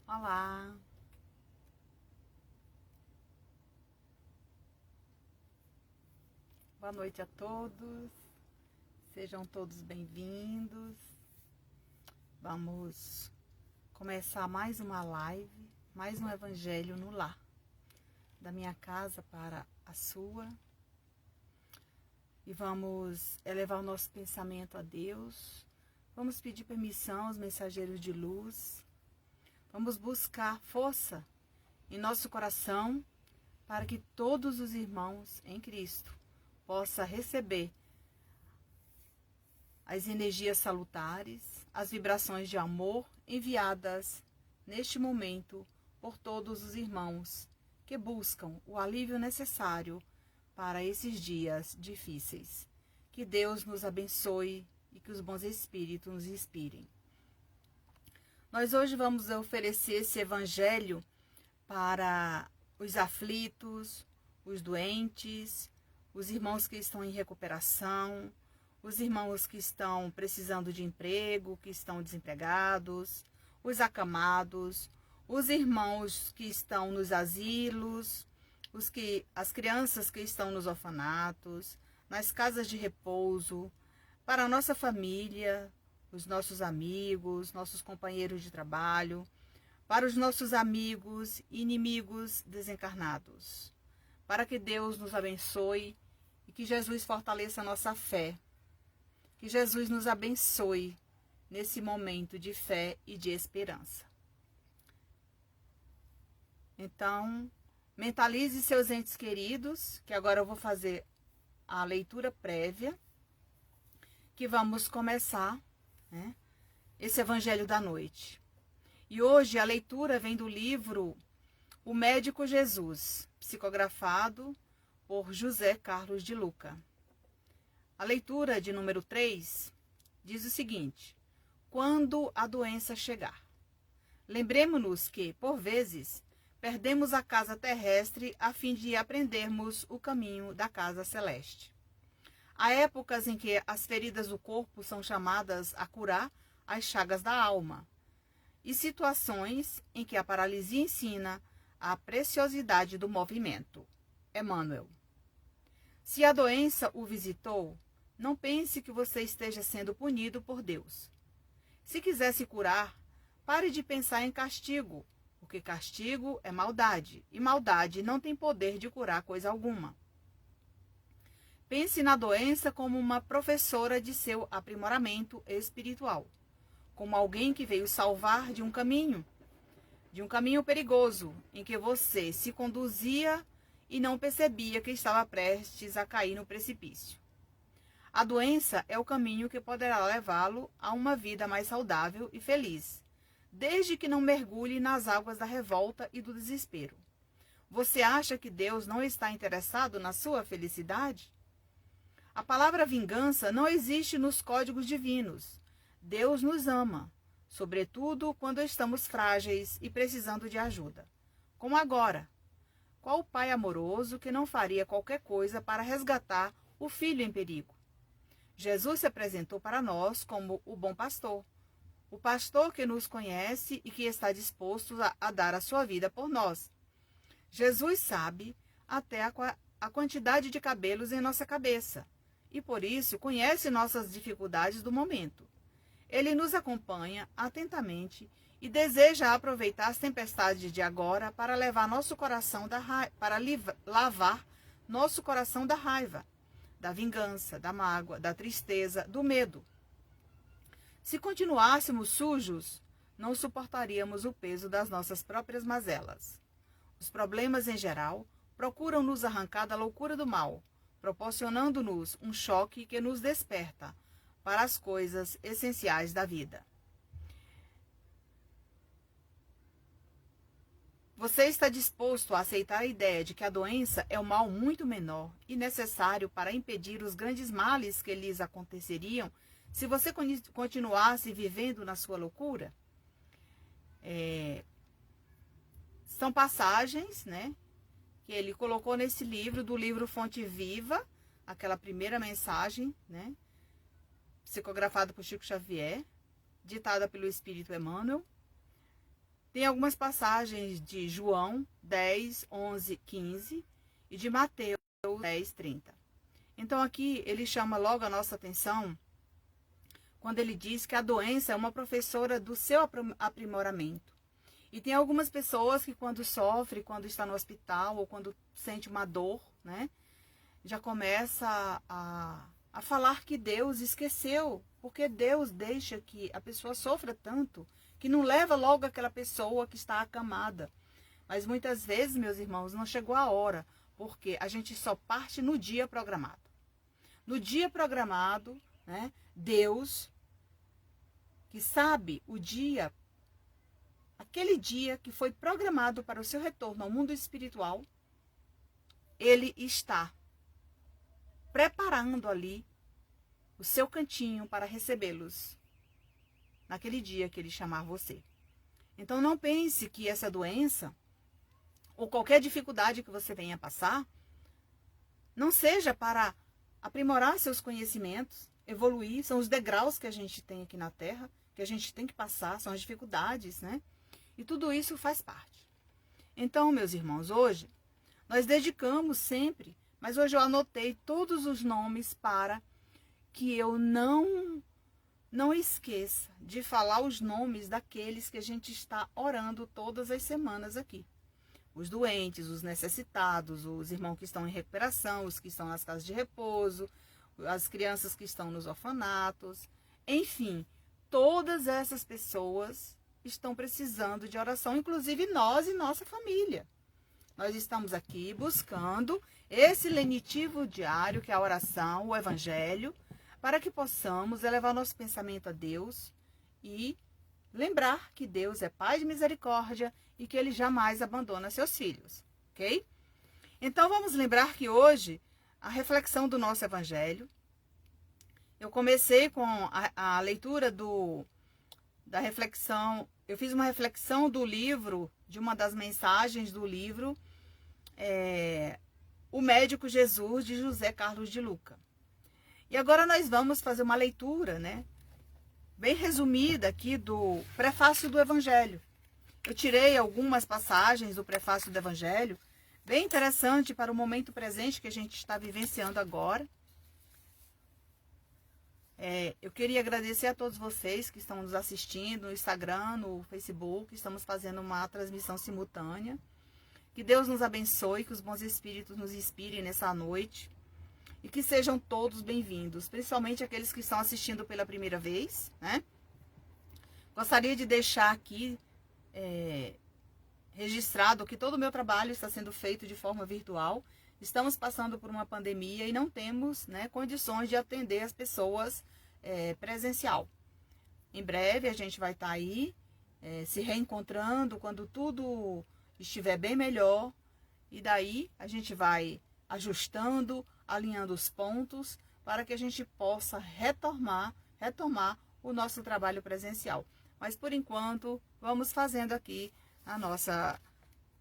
Olá, boa noite a todos, sejam todos bem-vindos. Vamos começar mais uma live, mais um Evangelho no lar, da minha casa para a sua. E vamos elevar o nosso pensamento a Deus, vamos pedir permissão aos mensageiros de luz, vamos buscar força em nosso coração para que todos os irmãos em Cristo possam receber as energias salutares, as vibrações de amor enviadas neste momento por todos os irmãos que buscam o alívio necessário para esses dias difíceis. Que Deus nos abençoe e que os bons espíritos nos inspirem. Nós hoje vamos oferecer esse evangelho para os aflitos, os doentes, os irmãos que estão em recuperação, os irmãos que estão precisando de emprego, que estão desempregados, os acamados, os irmãos que estão nos asilos, as crianças que estão nos orfanatos, nas casas de repouso, para a nossa família, os nossos amigos, nossos companheiros de trabalho, para os nossos amigos e inimigos desencarnados, para que Deus nos abençoe e que Jesus fortaleça a nossa fé, que Jesus nos abençoe nesse momento de fé e de esperança. Então, mentalize seus entes queridos, que agora eu vou fazer a leitura prévia, que vamos começar, né, esse Evangelho da Noite. E hoje a leitura vem do livro O Médico Jesus, psicografado por José Carlos de Luca. A leitura de número 3 diz o seguinte: quando a doença chegar. Lembremos-nos que, por vezes, perdemos a casa terrestre a fim de aprendermos o caminho da casa celeste. Há épocas em que as feridas do corpo são chamadas a curar as chagas da alma, e situações em que a paralisia ensina a preciosidade do movimento. Emmanuel. Se a doença o visitou, não pense que você esteja sendo punido por Deus. Se quiser se curar, pare de pensar em castigo, porque castigo é maldade, e maldade não tem poder de curar coisa alguma. Pense na doença como uma professora de seu aprimoramento espiritual, como alguém que veio salvar de um caminho perigoso, em que você se conduzia e não percebia que estava prestes a cair no precipício. A doença é o caminho que poderá levá-lo a uma vida mais saudável e feliz, desde que não mergulhe nas águas da revolta e do desespero. Você acha que Deus não está interessado na sua felicidade? A palavra vingança não existe nos códigos divinos. Deus nos ama, sobretudo quando estamos frágeis e precisando de ajuda. Como agora. Qual pai amoroso que não faria qualquer coisa para resgatar o filho em perigo? Jesus se apresentou para nós como o bom pastor, o pastor que nos conhece e que está disposto a dar a sua vida por nós. Jesus sabe até a quantidade de cabelos em nossa cabeça e, por isso, conhece nossas dificuldades do momento. Ele nos acompanha atentamente e deseja aproveitar as tempestades de agora para levar nosso coração lavar nosso coração da raiva, da vingança, da mágoa, da tristeza, do medo. Se continuássemos sujos, não suportaríamos o peso das nossas próprias mazelas. Os problemas em geral procuram nos arrancar da loucura do mal, proporcionando-nos um choque que nos desperta para as coisas essenciais da vida. Você está disposto a aceitar a ideia de que a doença é um mal muito menor e necessário para impedir os grandes males que lhes aconteceriam se você continuasse vivendo na sua loucura? São passagens, né, que ele colocou nesse livro, do livro Fonte Viva, aquela primeira mensagem, né, psicografada por Chico Xavier, ditada pelo Espírito Emmanuel. Tem algumas passagens de João 10, 11, 15 e de Mateus 10, 30. Então aqui ele chama logo a nossa atenção quando ele diz que a doença é uma professora do seu aprimoramento. E tem algumas pessoas que quando sofre, quando está no hospital ou quando sente uma dor, né, já começa a falar que Deus esqueceu, porque Deus deixa que a pessoa sofra tanto que não leva logo aquela pessoa que está acamada. Mas muitas vezes, meus irmãos, não chegou a hora, porque a gente só parte no dia programado. No dia programado, né, Deus, que sabe o dia, aquele dia que foi programado para o seu retorno ao mundo espiritual, ele está preparando ali o seu cantinho para recebê-los naquele dia que ele chamar você. Então não pense que essa doença ou qualquer dificuldade que você venha passar não seja para aprimorar seus conhecimentos, evoluir, são os degraus que a gente tem aqui na Terra, que a gente tem que passar, são as dificuldades, né? E tudo isso faz parte. Então, meus irmãos, hoje nós dedicamos sempre, mas hoje eu anotei todos os nomes para que eu não esqueça de falar os nomes daqueles que a gente está orando todas as semanas aqui. Os doentes, os necessitados, os irmãos que estão em recuperação, os que estão nas casas de repouso, as crianças que estão nos orfanatos, enfim, todas essas pessoas estão precisando de oração, inclusive nós e nossa família. Nós estamos aqui buscando esse lenitivo diário, que é a oração, o evangelho, para que possamos elevar nosso pensamento a Deus e lembrar que Deus é Pai de misericórdia e que Ele jamais abandona seus filhos, ok? Então vamos lembrar que hoje a reflexão do nosso evangelho, eu comecei com a leitura da reflexão, eu fiz uma reflexão do livro, de uma das mensagens do livro, O Médico Jesus, de José Carlos de Luca. E agora nós vamos fazer uma leitura, né, bem resumida aqui do prefácio do Evangelho. Eu tirei algumas passagens do prefácio do Evangelho, bem interessante para o momento presente que a gente está vivenciando agora. Eu queria agradecer a todos vocês que estão nos assistindo no Instagram, no Facebook. Estamos fazendo uma transmissão simultânea. Que Deus nos abençoe, que os bons espíritos nos inspirem nessa noite. E que sejam todos bem-vindos, principalmente aqueles que estão assistindo pela primeira vez, né? Gostaria de deixar aqui registrado que todo o meu trabalho está sendo feito de forma virtual. Estamos passando por uma pandemia e não temos, né, condições de atender as pessoas presencial. Em breve a gente vai estar aí se reencontrando quando tudo estiver bem melhor. E daí a gente vai ajustando, alinhando os pontos para que a gente possa retomar o nosso trabalho presencial. Mas por enquanto vamos fazendo aqui a nossa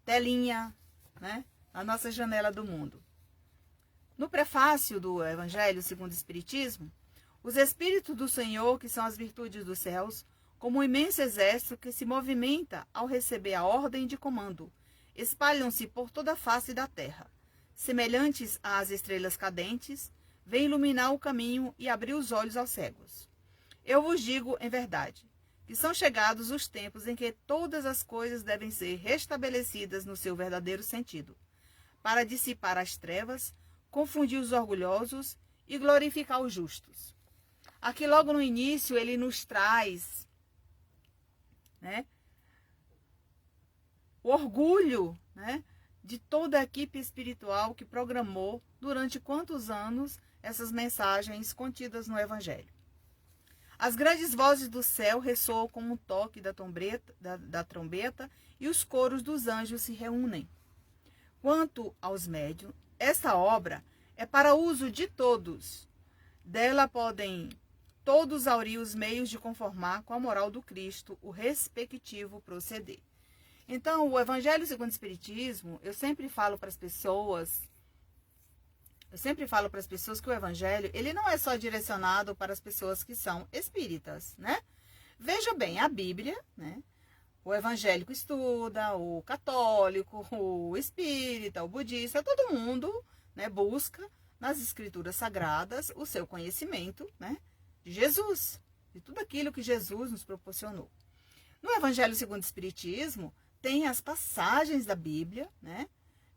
telinha, né? A nossa janela do mundo. No prefácio do Evangelho segundo o Espiritismo, os Espíritos do Senhor, que são as virtudes dos céus, como um imenso exército que se movimenta ao receber a ordem de comando, espalham-se por toda a face da terra. Semelhantes às estrelas cadentes, vêm iluminar o caminho e abrir os olhos aos cegos. Eu vos digo em verdade, que são chegados os tempos em que todas as coisas devem ser restabelecidas no seu verdadeiro sentido, para dissipar as trevas, confundir os orgulhosos e glorificar os justos. Aqui logo no início ele nos traz, né, o orgulho, né, de toda a equipe espiritual que programou durante quantos anos essas mensagens contidas no Evangelho. As grandes vozes do céu ressoam como um toque da trombeta e os coros dos anjos se reúnem. Quanto aos médiuns, essa obra é para uso de todos. Dela podem todos aurir os meios de conformar com a moral do Cristo o respectivo proceder. Então, o Evangelho segundo o Espiritismo, eu sempre falo para as pessoas que o Evangelho, ele não é só direcionado para as pessoas que são espíritas, né? Veja bem, a Bíblia, né? O evangélico estuda, o católico, o espírita, o budista, todo mundo, né, busca nas escrituras sagradas o seu conhecimento, né, de Jesus, de tudo aquilo que Jesus nos proporcionou. No Evangelho segundo o Espiritismo, tem as passagens da Bíblia, né,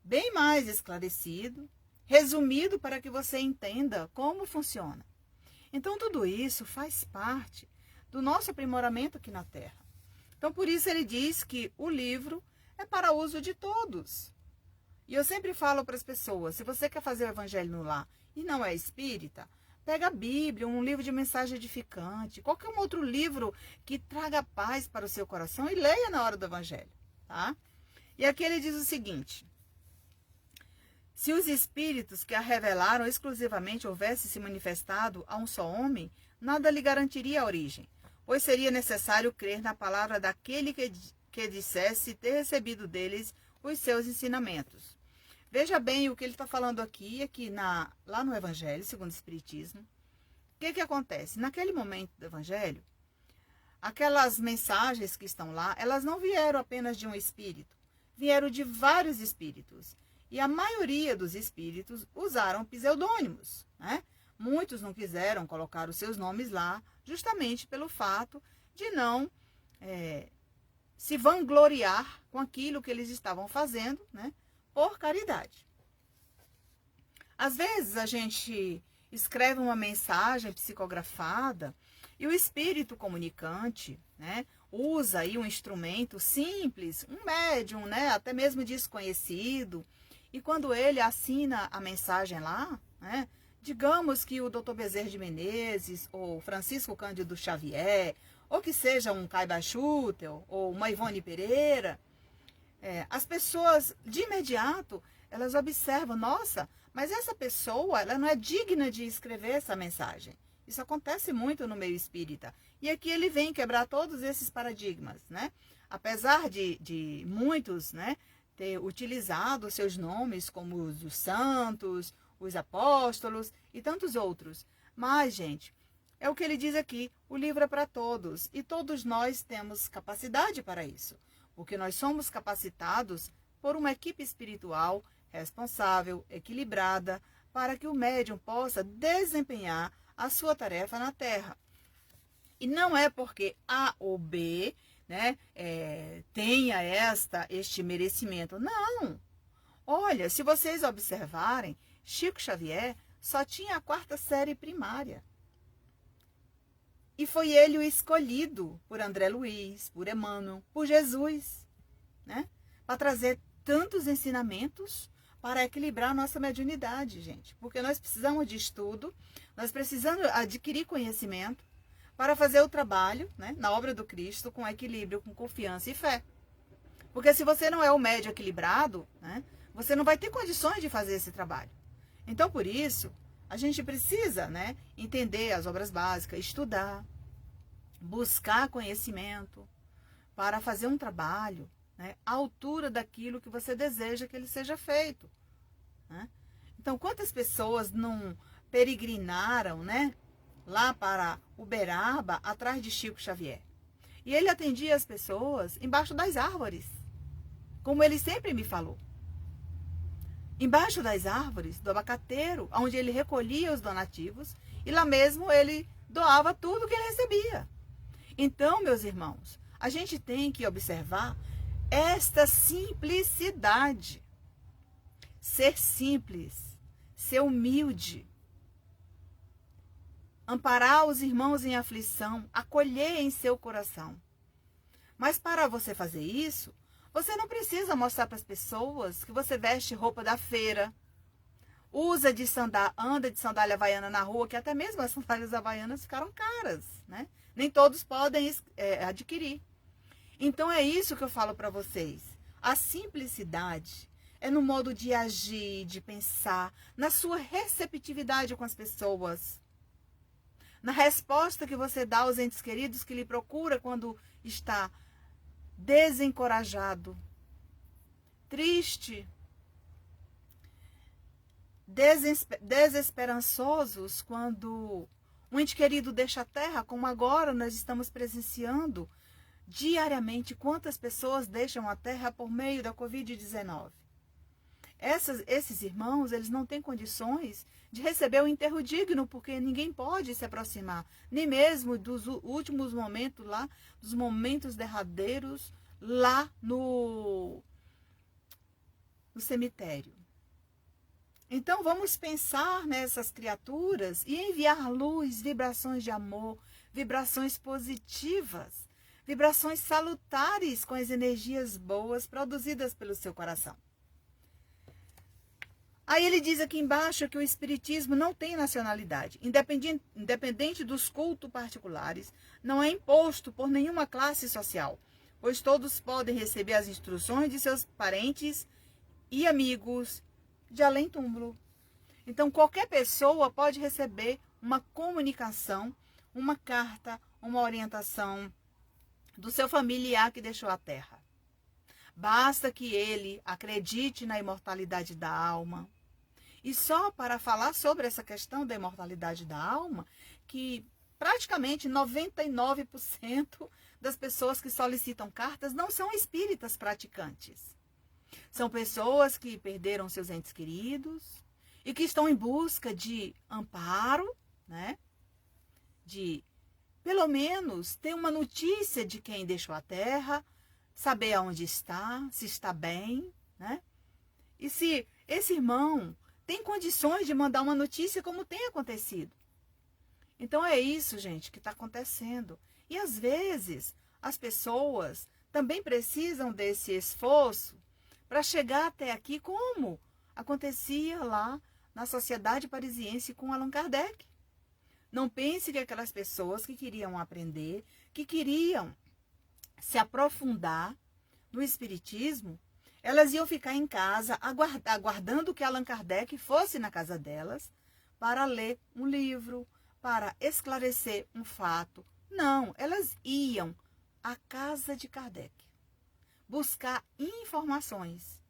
bem mais esclarecido, resumido para que você entenda como funciona. Então, tudo isso faz parte do nosso aprimoramento aqui na Terra. Então, por isso ele diz que o livro é para uso de todos. E eu sempre falo para as pessoas, se você quer fazer o Evangelho no lar e não é espírita, pega a Bíblia, um livro de mensagem edificante, qualquer um outro livro que traga paz para o seu coração e leia na hora do Evangelho, tá? E aqui ele diz o seguinte: se os espíritos que a revelaram exclusivamente houvessem se manifestado a um só homem, nada lhe garantiria a origem, pois seria necessário crer na palavra daquele que dissesse ter recebido deles os seus ensinamentos. Veja bem o que ele está falando aqui lá no Evangelho, segundo o Espiritismo. O que acontece? Naquele momento do Evangelho, aquelas mensagens que estão lá, elas não vieram apenas de um espírito, vieram de vários espíritos. E a maioria dos espíritos usaram pseudônimos, né? Muitos não quiseram colocar os seus nomes lá, justamente pelo fato de não se vangloriar com aquilo que eles estavam fazendo, né? Por caridade. Às vezes a gente escreve uma mensagem psicografada e o espírito comunicante, né, usa aí um instrumento simples, um médium, né, até mesmo desconhecido, e quando ele assina a mensagem lá, né, digamos que o Dr. Bezerra de Menezes, ou Francisco Cândido Xavier, ou que seja um Caiba Schutel, ou uma Ivone Pereira, as pessoas, de imediato, elas observam, nossa, mas essa pessoa, ela não é digna de escrever essa mensagem. Isso acontece muito no meio espírita. E aqui ele vem quebrar todos esses paradigmas, né? Apesar de muitos, né, ter utilizado seus nomes como os dos santos, os apóstolos e tantos outros. Mas, gente, é o que ele diz aqui, o livro é para todos. E todos nós temos capacidade para isso. Porque nós somos capacitados por uma equipe espiritual responsável, equilibrada, para que o médium possa desempenhar a sua tarefa na Terra. E não é porque A ou B, né, tenha este merecimento. Não! Olha, se vocês observarem, Chico Xavier só tinha a 4ª série primária. E foi ele o escolhido por André Luiz, por Emmanuel, por Jesus, né? Para trazer tantos ensinamentos para equilibrar a nossa mediunidade, gente. Porque nós precisamos de estudo, nós precisamos adquirir conhecimento para fazer o trabalho, né, na obra do Cristo com equilíbrio, com confiança e fé. Porque se você não é o médium equilibrado, né, você não vai ter condições de fazer esse trabalho. Então, por isso, a gente precisa, né, entender as obras básicas, estudar, buscar conhecimento para fazer um trabalho, né, à altura daquilo que você deseja que ele seja feito, né? Então, quantas pessoas não peregrinaram, né, lá para Uberaba, atrás de Chico Xavier? E ele atendia as pessoas embaixo das árvores, como ele sempre me falou. Embaixo das árvores do abacateiro, onde ele recolhia os donativos, e lá mesmo ele doava tudo que ele recebia. Então, meus irmãos, a gente tem que observar esta simplicidade. Ser simples, ser humilde, amparar os irmãos em aflição, acolher em seu coração. Mas para você fazer isso, você não precisa mostrar para as pessoas que você veste roupa da feira, anda de sandália havaiana na rua, que até mesmo as sandálias havaianas ficaram caras, né? Nem todos podem adquirir. Então é isso que eu falo para vocês. A simplicidade é no modo de agir, de pensar, na sua receptividade com as pessoas, na resposta que você dá aos entes queridos que lhe procura quando está desencorajado, triste, desesperançosos quando um ente querido deixa a terra, como agora nós estamos presenciando Diariamente, quantas pessoas deixam a Terra por meio da Covid-19? Esses irmãos, eles não têm condições de receber o enterro digno, porque ninguém pode se aproximar, nem mesmo dos últimos momentos lá, dos momentos derradeiros lá no cemitério. Então vamos pensar nessas criaturas e enviar luz, vibrações de amor, vibrações positivas, vibrações salutares com as energias boas produzidas pelo seu coração. Aí ele diz aqui embaixo que o espiritismo não tem nacionalidade. Independente dos cultos particulares, não é imposto por nenhuma classe social, pois todos podem receber as instruções de seus parentes e amigos de além-túmulo. Então, qualquer pessoa pode receber uma comunicação, uma carta, uma orientação do seu familiar que deixou a Terra. Basta que ele acredite na imortalidade da alma. E só para falar sobre essa questão da imortalidade da alma, que praticamente 99% das pessoas que solicitam cartas não são espíritas praticantes. São pessoas que perderam seus entes queridos e que estão em busca de amparo, né? De, pelo menos, ter uma notícia de quem deixou a Terra, saber aonde está, se está bem, né? E se esse irmão tem condições de mandar uma notícia como tem acontecido. Então é isso, gente, que está acontecendo. E às vezes as pessoas também precisam desse esforço para chegar até aqui, como acontecia lá na Sociedade Parisiense com Allan Kardec. Não pense que aquelas pessoas que queriam aprender, que queriam se aprofundar no espiritismo, elas iam ficar em casa aguardando que Allan Kardec fosse na casa delas para ler um livro, para esclarecer um fato. Não, elas iam à casa de Kardec buscar informações.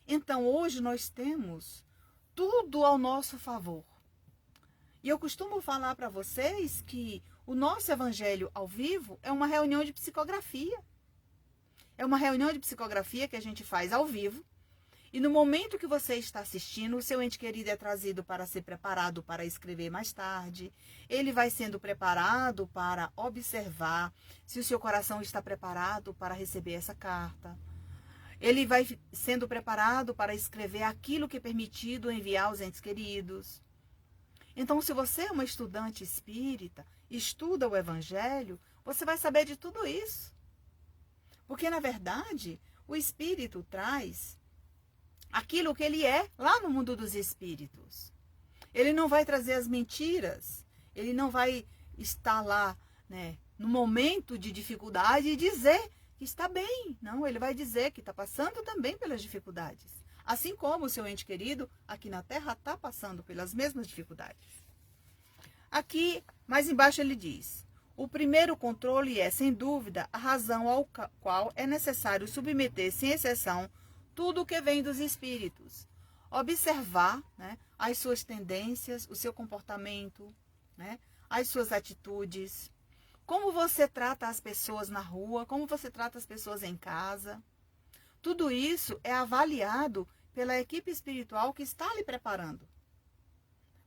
Então, hoje nós temos tudo ao nosso favor. E eu costumo falar para vocês que o nosso evangelho ao vivo é uma reunião de psicografia. É uma reunião de psicografia que a gente faz ao vivo. E no momento que você está assistindo, o seu ente querido é trazido para ser preparado para escrever mais tarde. Ele vai sendo preparado para observar se o seu coração está preparado para receber essa carta. Ele vai sendo preparado para escrever aquilo que é permitido enviar aos entes queridos. Então, se você é uma estudante espírita, estuda o evangelho, você vai saber de tudo isso. Porque, na verdade, o espírito traz aquilo que ele é lá no mundo dos espíritos. Ele não vai trazer as mentiras, ele não vai estar lá, né, no momento de dificuldade e dizer que está bem. Não, ele vai dizer que está passando também pelas dificuldades. Assim como o seu ente querido aqui na Terra está passando pelas mesmas dificuldades. Aqui, mais embaixo, ele diz: o primeiro controle é, sem dúvida, a razão ao qual é necessário submeter, sem exceção, tudo o que vem dos espíritos. Observar, né, as suas tendências, o seu comportamento, né, as suas atitudes, como você trata as pessoas na rua, como você trata as pessoas em casa. Tudo isso é avaliado pela equipe espiritual que está lhe preparando.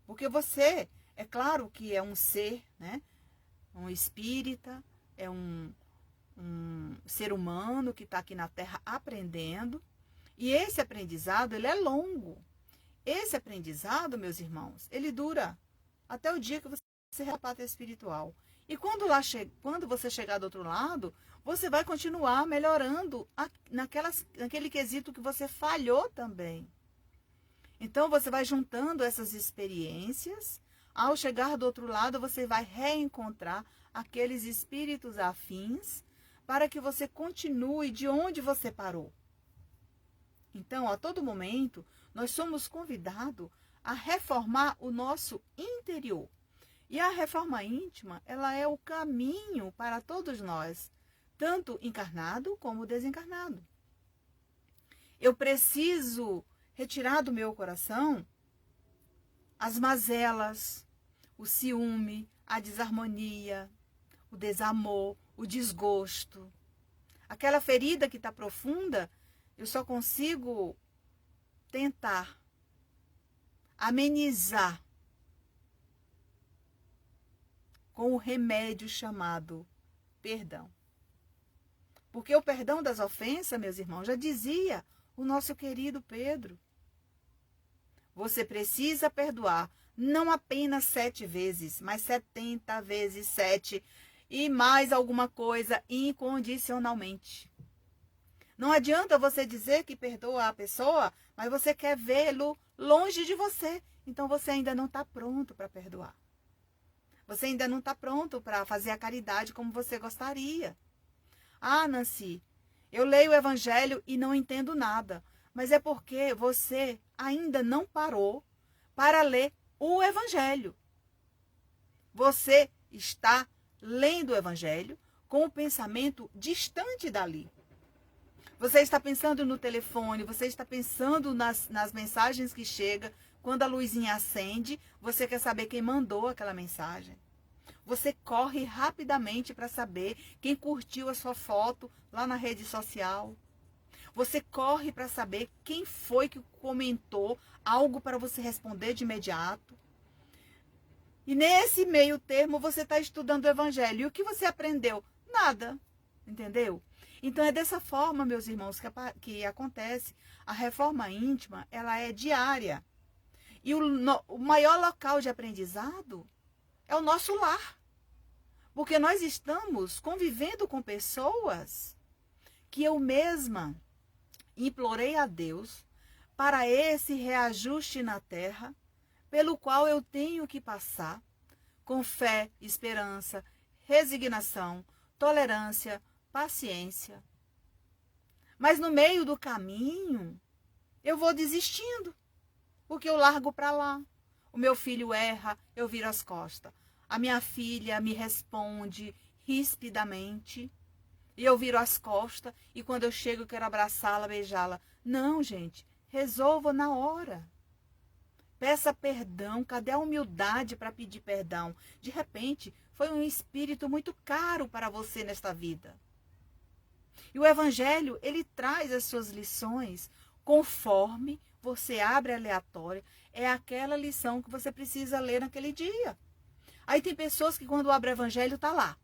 Porque você, é claro que é um ser, né, um espírita, é um ser humano que está aqui na Terra aprendendo. E esse aprendizado, ele é longo. Esse aprendizado, meus irmãos, ele dura até o dia que você repata espiritual. E quando você chegar do outro lado, você vai continuar melhorando naquele quesito que você falhou também. Então, você vai juntando essas experiências. Ao chegar do outro lado, você vai reencontrar aqueles espíritos afins para que você continue de onde você parou. Então, a todo momento, nós somos convidados a reformar o nosso interior. E a reforma íntima, ela é o caminho para todos nós, tanto encarnado como desencarnado. Eu preciso retirar do meu coração as mazelas, o ciúme, a desarmonia, o desamor, o desgosto, Aquela ferida que está profunda, eu só consigo tentar amenizar com o remédio chamado perdão. Porque o perdão das ofensas, meus irmãos, já dizia o nosso querido Pedro. Você precisa perdoar não apenas 7 vezes, mas 70 vezes 7 e mais alguma coisa incondicionalmente. Não adianta você dizer que perdoa a pessoa, mas você quer vê-lo longe de você. Então você ainda não está pronto para perdoar. Você ainda não está pronto para fazer a caridade como você gostaria. Ah, Nancy, eu leio o Evangelho e não entendo nada. Mas é porque você ainda não parou para ler o Evangelho. Você está lendo o Evangelho com o pensamento distante dali. Você está pensando no telefone, você está pensando nas mensagens que chegam. Quando a luzinha acende, você quer saber quem mandou aquela mensagem. Você corre rapidamente para saber quem curtiu a sua foto lá na rede social. Você corre para saber quem foi que comentou algo para você responder de imediato. E nesse meio termo você está estudando o Evangelho. E o que você aprendeu? Nada. Entendeu? Então é dessa forma, meus irmãos, que acontece. A reforma íntima, ela é diária. E o maior local de aprendizado é o nosso lar. Porque nós estamos convivendo com pessoas que eu mesma implorei a Deus para esse reajuste na terra, pelo qual eu tenho que passar com fé, esperança, resignação, tolerância, paciência. Mas no meio do caminho, eu vou desistindo, porque eu largo para lá. O meu filho erra, eu viro as costas. A minha filha me responde rispidamente, e eu viro as costas, e quando eu chego eu quero abraçá-la, beijá-la. Não, gente, resolva na hora. Peça perdão, cadê a humildade para pedir perdão? De repente, foi um espírito muito caro para você nesta vida. E o Evangelho, ele traz as suas lições conforme você abre a aleatória. É aquela lição que você precisa ler naquele dia. Aí tem pessoas que quando abre o Evangelho, está lá.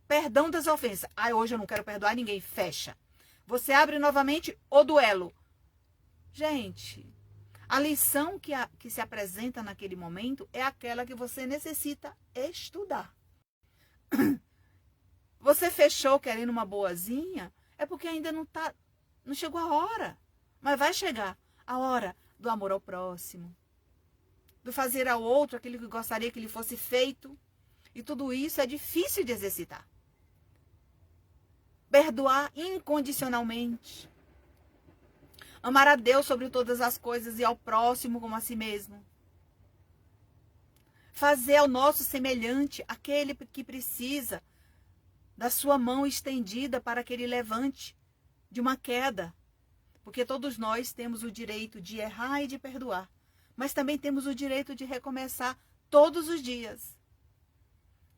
Perdão das ofensas. Ah, hoje eu não quero perdoar ninguém. Fecha. Você abre novamente o duelo. Gente, a lição que se apresenta naquele momento é aquela que você necessita estudar. Você fechou querendo uma boazinha, é porque ainda não chegou a hora. Mas vai chegar a hora do amor ao próximo, do fazer ao outro aquilo que gostaria que lhe fosse feito. E tudo isso é difícil de exercitar. Perdoar incondicionalmente. Amar a Deus sobre todas as coisas e ao próximo como a si mesmo. Fazer ao nosso semelhante aquele que precisa da sua mão estendida para que ele levante de uma queda. Porque todos nós temos o direito de errar e de perdoar. Mas também temos o direito de recomeçar todos os dias.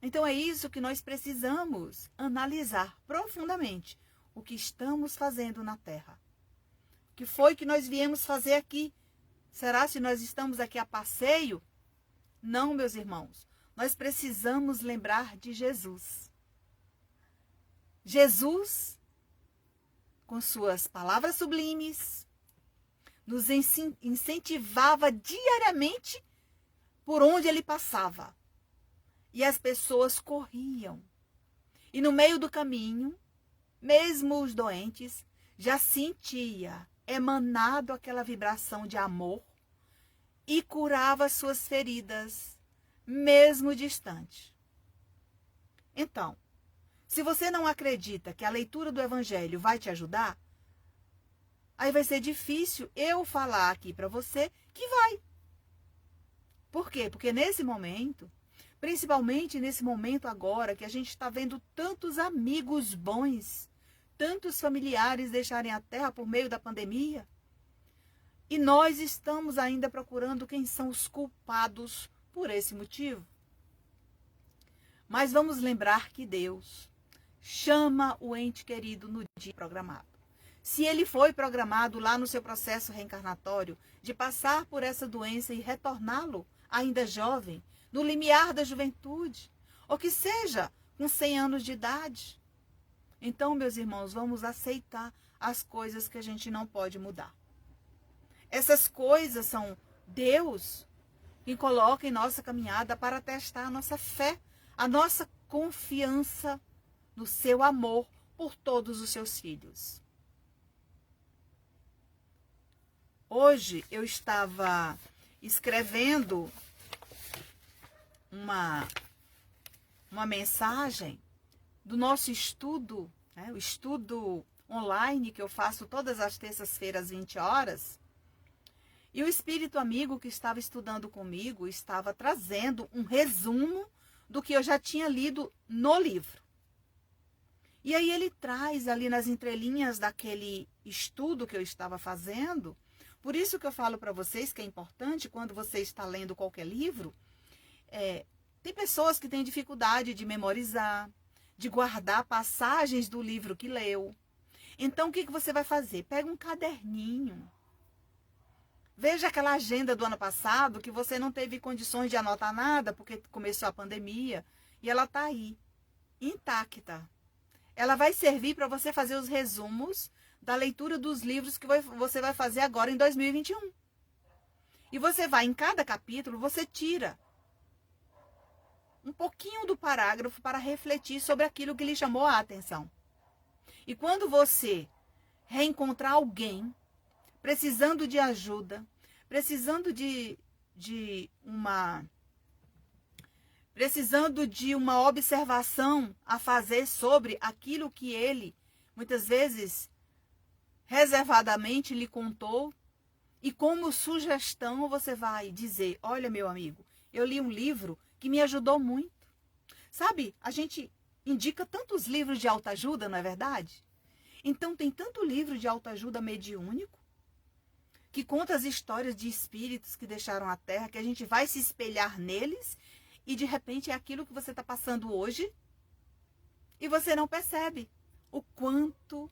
Então é isso que nós precisamos analisar profundamente. O que estamos fazendo na Terra. O que foi que nós viemos fazer aqui? Será se nós estamos aqui a passeio? Não, meus irmãos. Nós precisamos lembrar de Jesus. Jesus, com suas palavras sublimes, nos incentivava diariamente por onde ele passava. E as pessoas corriam. E no meio do caminho, mesmo os doentes, já sentia emanado aquela vibração de amor e curava suas feridas, mesmo distante. Então, se você não acredita que a leitura do Evangelho vai te ajudar, aí vai ser difícil eu falar aqui para você que vai. Por quê? Porque nesse momento, principalmente nesse momento agora, que a gente está vendo tantos amigos bons, tantos familiares deixarem a terra por meio da pandemia, e nós estamos ainda procurando quem são os culpados por esse motivo. Mas vamos lembrar que Deus chama o ente querido no dia programado. Se ele foi programado lá no seu processo reencarnatório de passar por essa doença e retorná-lo ainda jovem, no limiar da juventude, ou que seja com 100 anos de idade. Então, meus irmãos, vamos aceitar as coisas que a gente não pode mudar. Essas coisas são Deus que coloca em nossa caminhada para testar a nossa fé, a nossa confiança no seu amor por todos os seus filhos. Hoje eu estava escrevendo uma mensagem do nosso estudo, o estudo online que eu faço todas as terças-feiras, 20 horas. E o espírito amigo que estava estudando comigo estava trazendo um resumo do que eu já tinha lido no livro. E aí ele traz ali nas entrelinhas daquele estudo que eu estava fazendo. Por isso que eu falo para vocês que é importante, quando você está lendo qualquer livro, tem pessoas que têm dificuldade de memorizar, de guardar passagens do livro que leu. Então, o que você vai fazer? Pega um caderninho. Veja aquela agenda do ano passado que você não teve condições de anotar nada porque começou a pandemia e ela está aí, intacta. Ela vai servir para você fazer os resumos da leitura dos livros que você vai fazer agora em 2021. E você vai, em cada capítulo, você tira um pouquinho do parágrafo para refletir sobre aquilo que lhe chamou a atenção. E quando você reencontrar alguém precisando de ajuda, precisando de uma observação a fazer sobre aquilo que ele, muitas vezes, reservadamente lhe contou, e como sugestão você vai dizer, olha, meu amigo, eu li um livro que me ajudou muito. Sabe, a gente indica tantos livros de autoajuda, não é verdade? Então tem tanto livro de autoajuda mediúnico, que conta as histórias de espíritos que deixaram a Terra, que a gente vai se espelhar neles, e de repente é aquilo que você está passando hoje, e você não percebe o quanto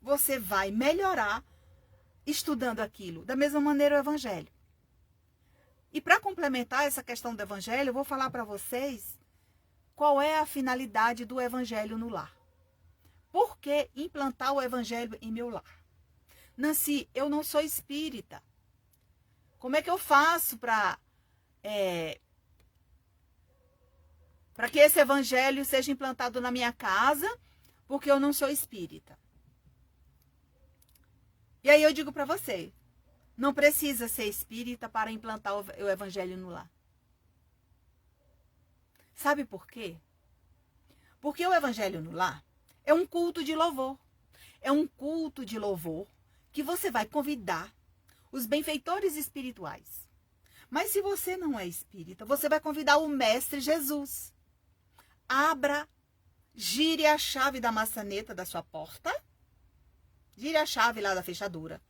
você vai melhorar estudando aquilo. Da mesma maneira o Evangelho. E para complementar essa questão do Evangelho, eu vou falar para vocês qual é a finalidade do Evangelho no lar. Por que implantar o Evangelho em meu lar? Nancy, eu não sou espírita. Como é que eu faço para que esse Evangelho seja implantado na minha casa, porque eu não sou espírita? E aí eu digo para você, não precisa ser espírita para implantar o Evangelho no lar. Sabe por quê? Porque o Evangelho no lar é um culto de louvor. É um culto de louvor que você vai convidar os benfeitores espirituais. Mas se você não é espírita, você vai convidar o Mestre Jesus. Gire a chave da maçaneta da sua porta, gire a chave lá da fechadura,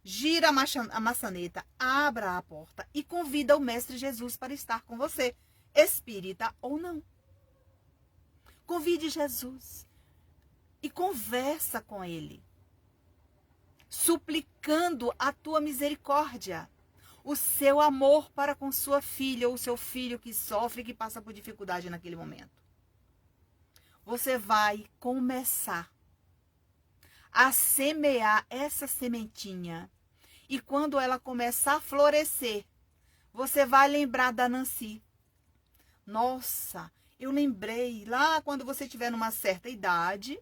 gira a maçaneta, abra a porta e convida o Mestre Jesus para estar com você, espírita ou não. Convide Jesus e conversa com ele, suplicando a tua misericórdia, o seu amor para com sua filha ou seu filho que sofre, que passa por dificuldade naquele momento. Você vai começar a semear essa sementinha, e quando ela começar a florescer, você vai lembrar da Nancy. Nossa, eu lembrei lá quando você estiver numa certa idade.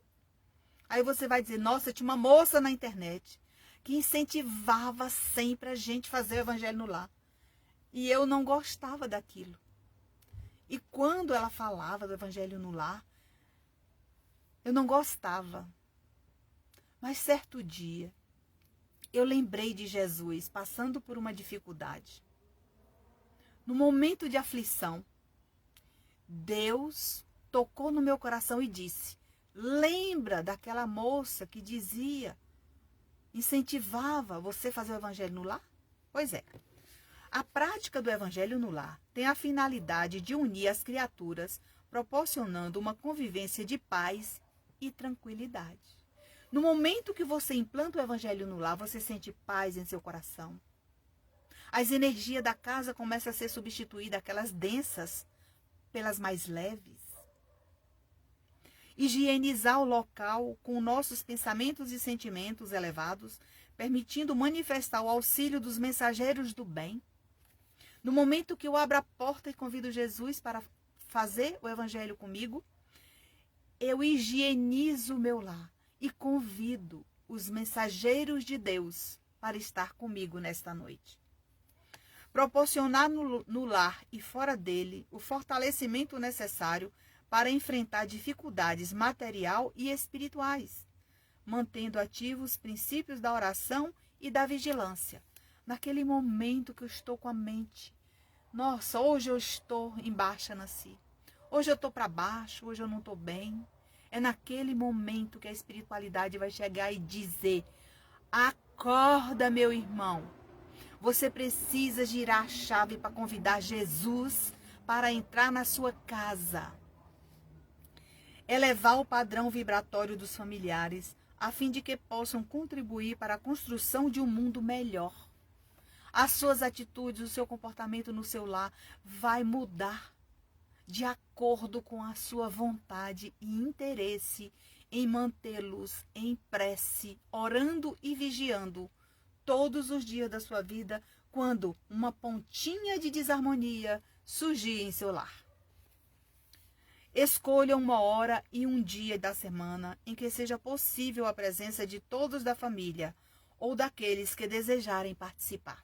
Aí você vai dizer, nossa, tinha uma moça na internet que incentivava sempre a gente fazer o Evangelho no lar. E eu não gostava daquilo. E quando ela falava do Evangelho no lar, eu não gostava. Mas certo dia, eu lembrei de Jesus passando por uma dificuldade. No momento de aflição, Deus tocou no meu coração e disse, lembra daquela moça que dizia, incentivava você a fazer o Evangelho no lar? Pois é. A prática do Evangelho no lar tem a finalidade de unir as criaturas, proporcionando uma convivência de paz e tranquilidade. No momento que você implanta o evangelho no lar, você sente paz em seu coração. As energias da casa começam a ser substituídas, aquelas densas, pelas mais leves. Higienizar o local com nossos pensamentos e sentimentos elevados, permitindo manifestar o auxílio dos mensageiros do bem. No momento que eu abro a porta e convido Jesus para fazer o evangelho comigo, eu higienizo o meu lar e convido os mensageiros de Deus para estar comigo nesta noite. Proporcionar no lar e fora dele o fortalecimento necessário para enfrentar dificuldades material e espirituais, mantendo ativos os princípios da oração e da vigilância. Naquele momento que eu estou com a mente, nossa, hoje eu estou em baixa nasci. Hoje eu estou para baixo, hoje eu não estou bem. É naquele momento que a espiritualidade vai chegar e dizer: acorda, meu irmão. Você precisa girar a chave para convidar Jesus para entrar na sua casa. Elevar o padrão vibratório dos familiares, a fim de que possam contribuir para a construção de um mundo melhor. As suas atitudes, o seu comportamento no seu lar vai mudar de acordo com a sua vontade e interesse em mantê-los em prece, orando e vigiando todos os dias da sua vida, quando uma pontinha de desarmonia surgir em seu lar. Escolha uma hora e um dia da semana em que seja possível a presença de todos da família ou daqueles que desejarem participar.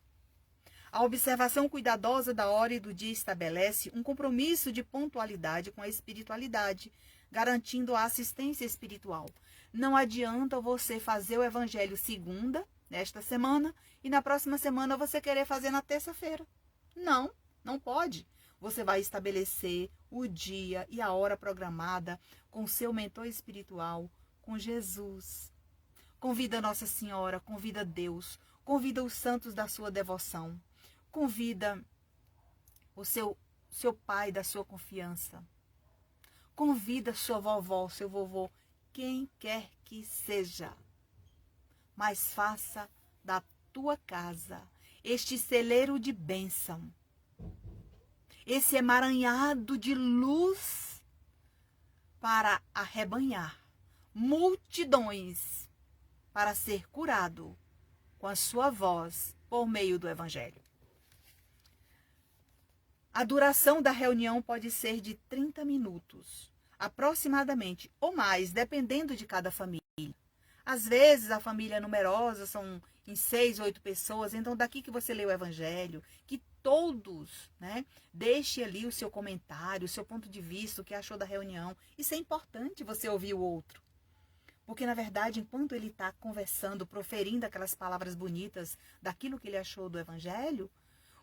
A observação cuidadosa da hora e do dia estabelece um compromisso de pontualidade com a espiritualidade, garantindo a assistência espiritual. Não adianta você fazer o evangelho segunda, nesta semana, e na próxima semana você querer fazer na terça-feira. Não, não pode. Você vai estabelecer o dia e a hora programada com seu mentor espiritual, com Jesus. Convida Nossa Senhora, convida Deus, convida os santos da sua devoção. Convida o seu pai da sua confiança. Convida sua vovó, seu vovô, quem quer que seja. Mas faça da tua casa este celeiro de bênção. Esse emaranhado de luz para arrebanhar multidões para ser curado com a sua voz por meio do evangelho. A duração da reunião pode ser de 30 minutos, aproximadamente, ou mais, dependendo de cada família. Às vezes, a família é numerosa, são em 6, 8 pessoas, então daqui que você lê o evangelho, que todos, deixe ali o seu comentário, o seu ponto de vista, o que achou da reunião. Isso é importante, você ouvir o outro. Porque, na verdade, enquanto ele está conversando, proferindo aquelas palavras bonitas daquilo que ele achou do evangelho,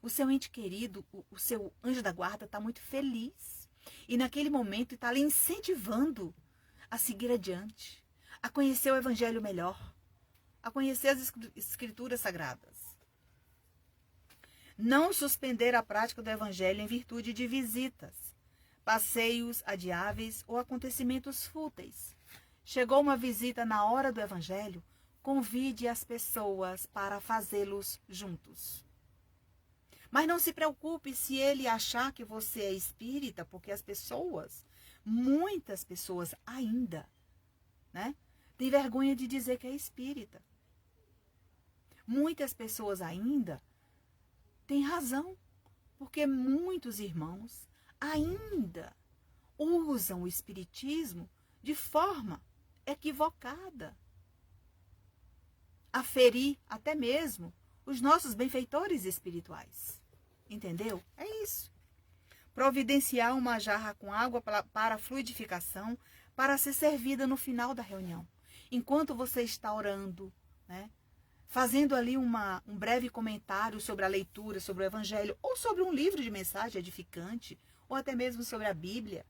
o seu ente querido, o seu anjo da guarda está muito feliz. E naquele momento está lhe incentivando a seguir adiante, a conhecer o evangelho melhor, a conhecer as escrituras sagradas. Não suspender a prática do evangelho em virtude de visitas, passeios adiáveis ou acontecimentos fúteis. Chegou uma visita na hora do evangelho, convide as pessoas para fazê-los juntos. Mas não se preocupe se ele achar que você é espírita, porque as pessoas, muitas pessoas ainda, têm vergonha de dizer que é espírita. Muitas pessoas ainda têm razão, porque muitos irmãos ainda usam o espiritismo de forma equivocada, a ferir até mesmo os nossos benfeitores espirituais. Entendeu? É isso. Providenciar uma jarra com água para fluidificação, para ser servida no final da reunião. Enquanto você está orando, fazendo ali um breve comentário sobre a leitura, sobre o evangelho, ou sobre um livro de mensagem edificante, ou até mesmo sobre a Bíblia.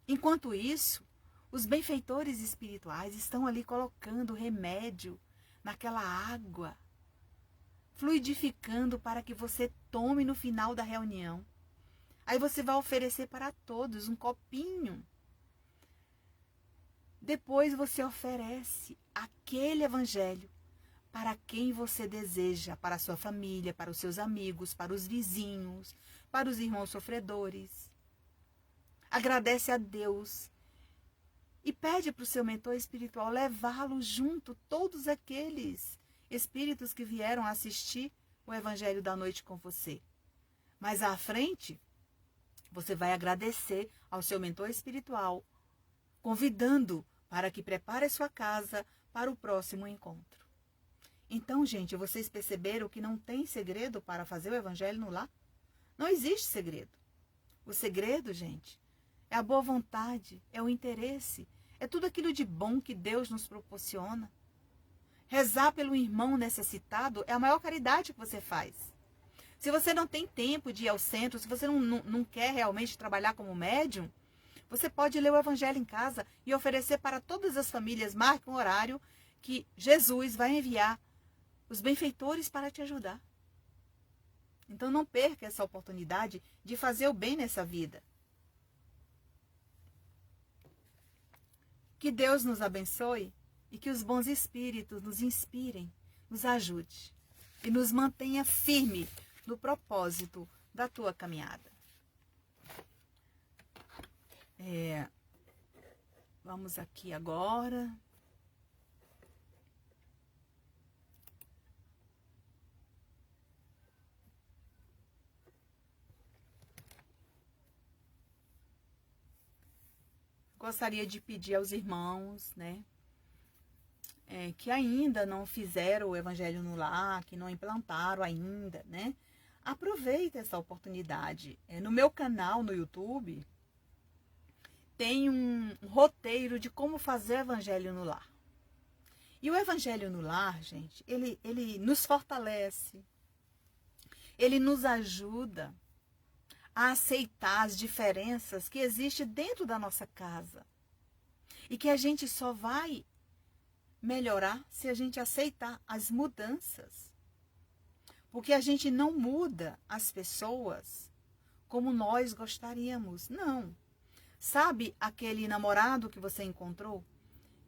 Enquanto isso, os benfeitores espirituais estão ali colocando remédio naquela água, fluidificando para que você tome no final da reunião. Aí você vai oferecer para todos um copinho Depois você oferece aquele evangelho para quem você deseja, para a sua família, para os seus amigos, para os vizinhos, para os irmãos sofredores. Agradece a Deus e pede para o seu mentor espiritual levá-lo junto, todos aqueles espíritos que vieram assistir o Evangelho da Noite com você. Mais à frente, você vai agradecer ao seu mentor espiritual, convidando para que prepare a sua casa para o próximo encontro. Então, gente, vocês perceberam que não tem segredo para fazer o Evangelho no lar? Não existe segredo. O segredo, gente, é a boa vontade, é o interesse, é tudo aquilo de bom que Deus nos proporciona. Rezar pelo irmão necessitado é a maior caridade que você faz. Se você não tem tempo de ir ao centro, se você não quer realmente trabalhar como médium, você pode ler o Evangelho em casa e oferecer para todas as famílias. Marque um horário que Jesus vai enviar os benfeitores para te ajudar. Então não perca essa oportunidade de fazer o bem nessa vida. Que Deus nos abençoe e que os bons espíritos nos inspirem, nos ajude e nos mantenha firme no propósito da tua caminhada. Vamos aqui agora. Gostaria de pedir aos irmãos, né, que ainda não fizeram o Evangelho no lar, que não implantaram ainda, né, aproveita essa oportunidade. No meu canal no YouTube tem um roteiro de como fazer o Evangelho no lar. E o Evangelho no lar, gente, ele nos fortalece, ele nos ajuda a aceitar as diferenças que existem dentro da nossa casa. E que a gente só vai melhorar se a gente aceitar as mudanças. Porque a gente não muda as pessoas como nós gostaríamos. Não. Sabe aquele namorado que você encontrou?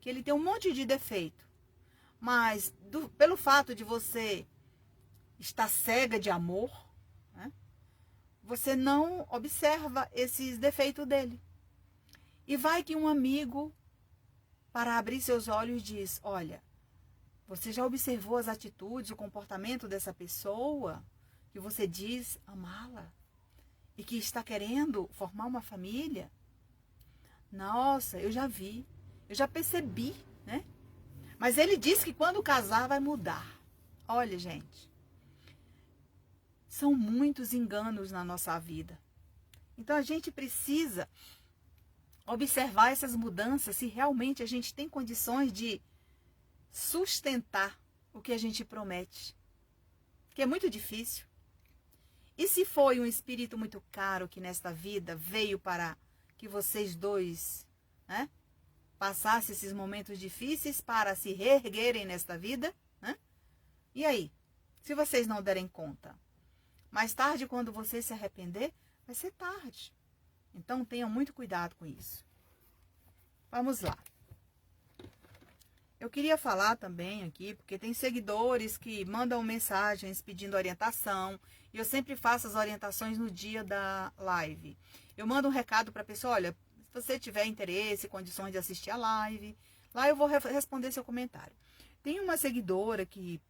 Que ele tem um monte de defeito. Mas pelo fato de você estar cega de amor, né, você não observa esses defeitos dele. E vai que um amigo, para abrir seus olhos, diz: olha, você já observou as atitudes, o comportamento dessa pessoa que você diz amá-la e que está querendo formar uma família? Nossa, eu já vi, eu já percebi, né? Mas ele diz que quando casar vai mudar. Olha, gente, são muitos enganos na nossa vida. Então a gente precisa observar essas mudanças se realmente a gente tem condições de sustentar o que a gente promete. Que é muito difícil. E se foi um espírito muito caro que nesta vida veio para que vocês dois, né, passassem esses momentos difíceis para se reerguerem nesta vida, né? E aí? Se vocês não derem conta, mais tarde, quando você se arrepender, vai ser tarde. Então, tenham muito cuidado com isso. Vamos lá. Eu queria falar também aqui, porque tem seguidores que mandam mensagens pedindo orientação, e eu sempre faço as orientações no dia da live. Eu mando um recado para a pessoa: olha, se você tiver interesse, condições de assistir a live, lá eu vou responder seu comentário. Tem uma seguidora que,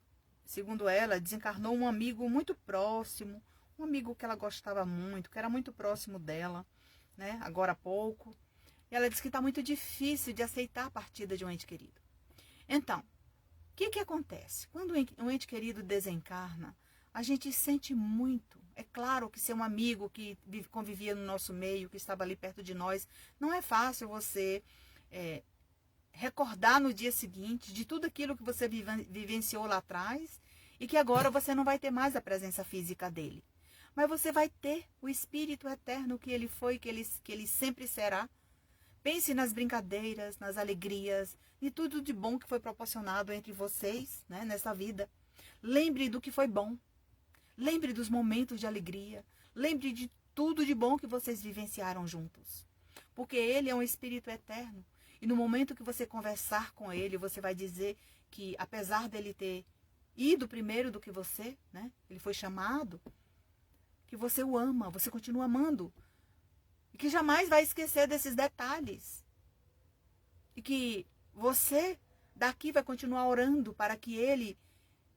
segundo ela, desencarnou um amigo muito próximo, um amigo que ela gostava muito, que era muito próximo dela, né, agora há pouco. E ela disse que está muito difícil de aceitar a partida de um ente querido. Então, o que acontece? Quando um ente querido desencarna, a gente sente muito. É claro que ser um amigo que convivia no nosso meio, que estava ali perto de nós, não é fácil você recordar no dia seguinte de tudo aquilo que você vivenciou lá atrás e que agora você não vai ter mais a presença física dele. Mas você vai ter o espírito eterno que ele foi, que ele sempre será. Pense nas brincadeiras, nas alegrias, e tudo de bom que foi proporcionado entre vocês, né, nessa vida. Lembre do que foi bom. Lembre dos momentos de alegria. Lembre de tudo de bom que vocês vivenciaram juntos. Porque ele é um espírito eterno. E no momento que você conversar com ele, você vai dizer que, apesar dele ter ido primeiro do que você, né? Ele foi chamado, que você o ama, você continua amando. E que jamais vai esquecer desses detalhes. E que você daqui vai continuar orando para que ele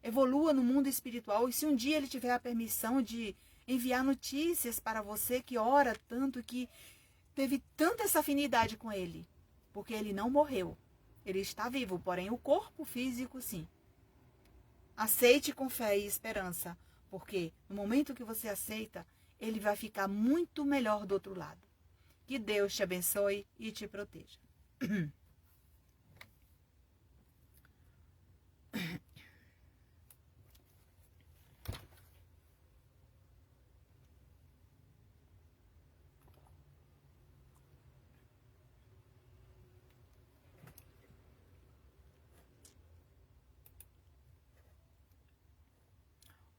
evolua no mundo espiritual. E se um dia ele tiver a permissão de enviar notícias para você que ora tanto, que teve tanta essa afinidade com ele, porque ele não morreu. Ele está vivo, porém o corpo físico sim. Aceite com fé e esperança, porque no momento que você aceita, ele vai ficar muito melhor do outro lado. Que Deus te abençoe e te proteja.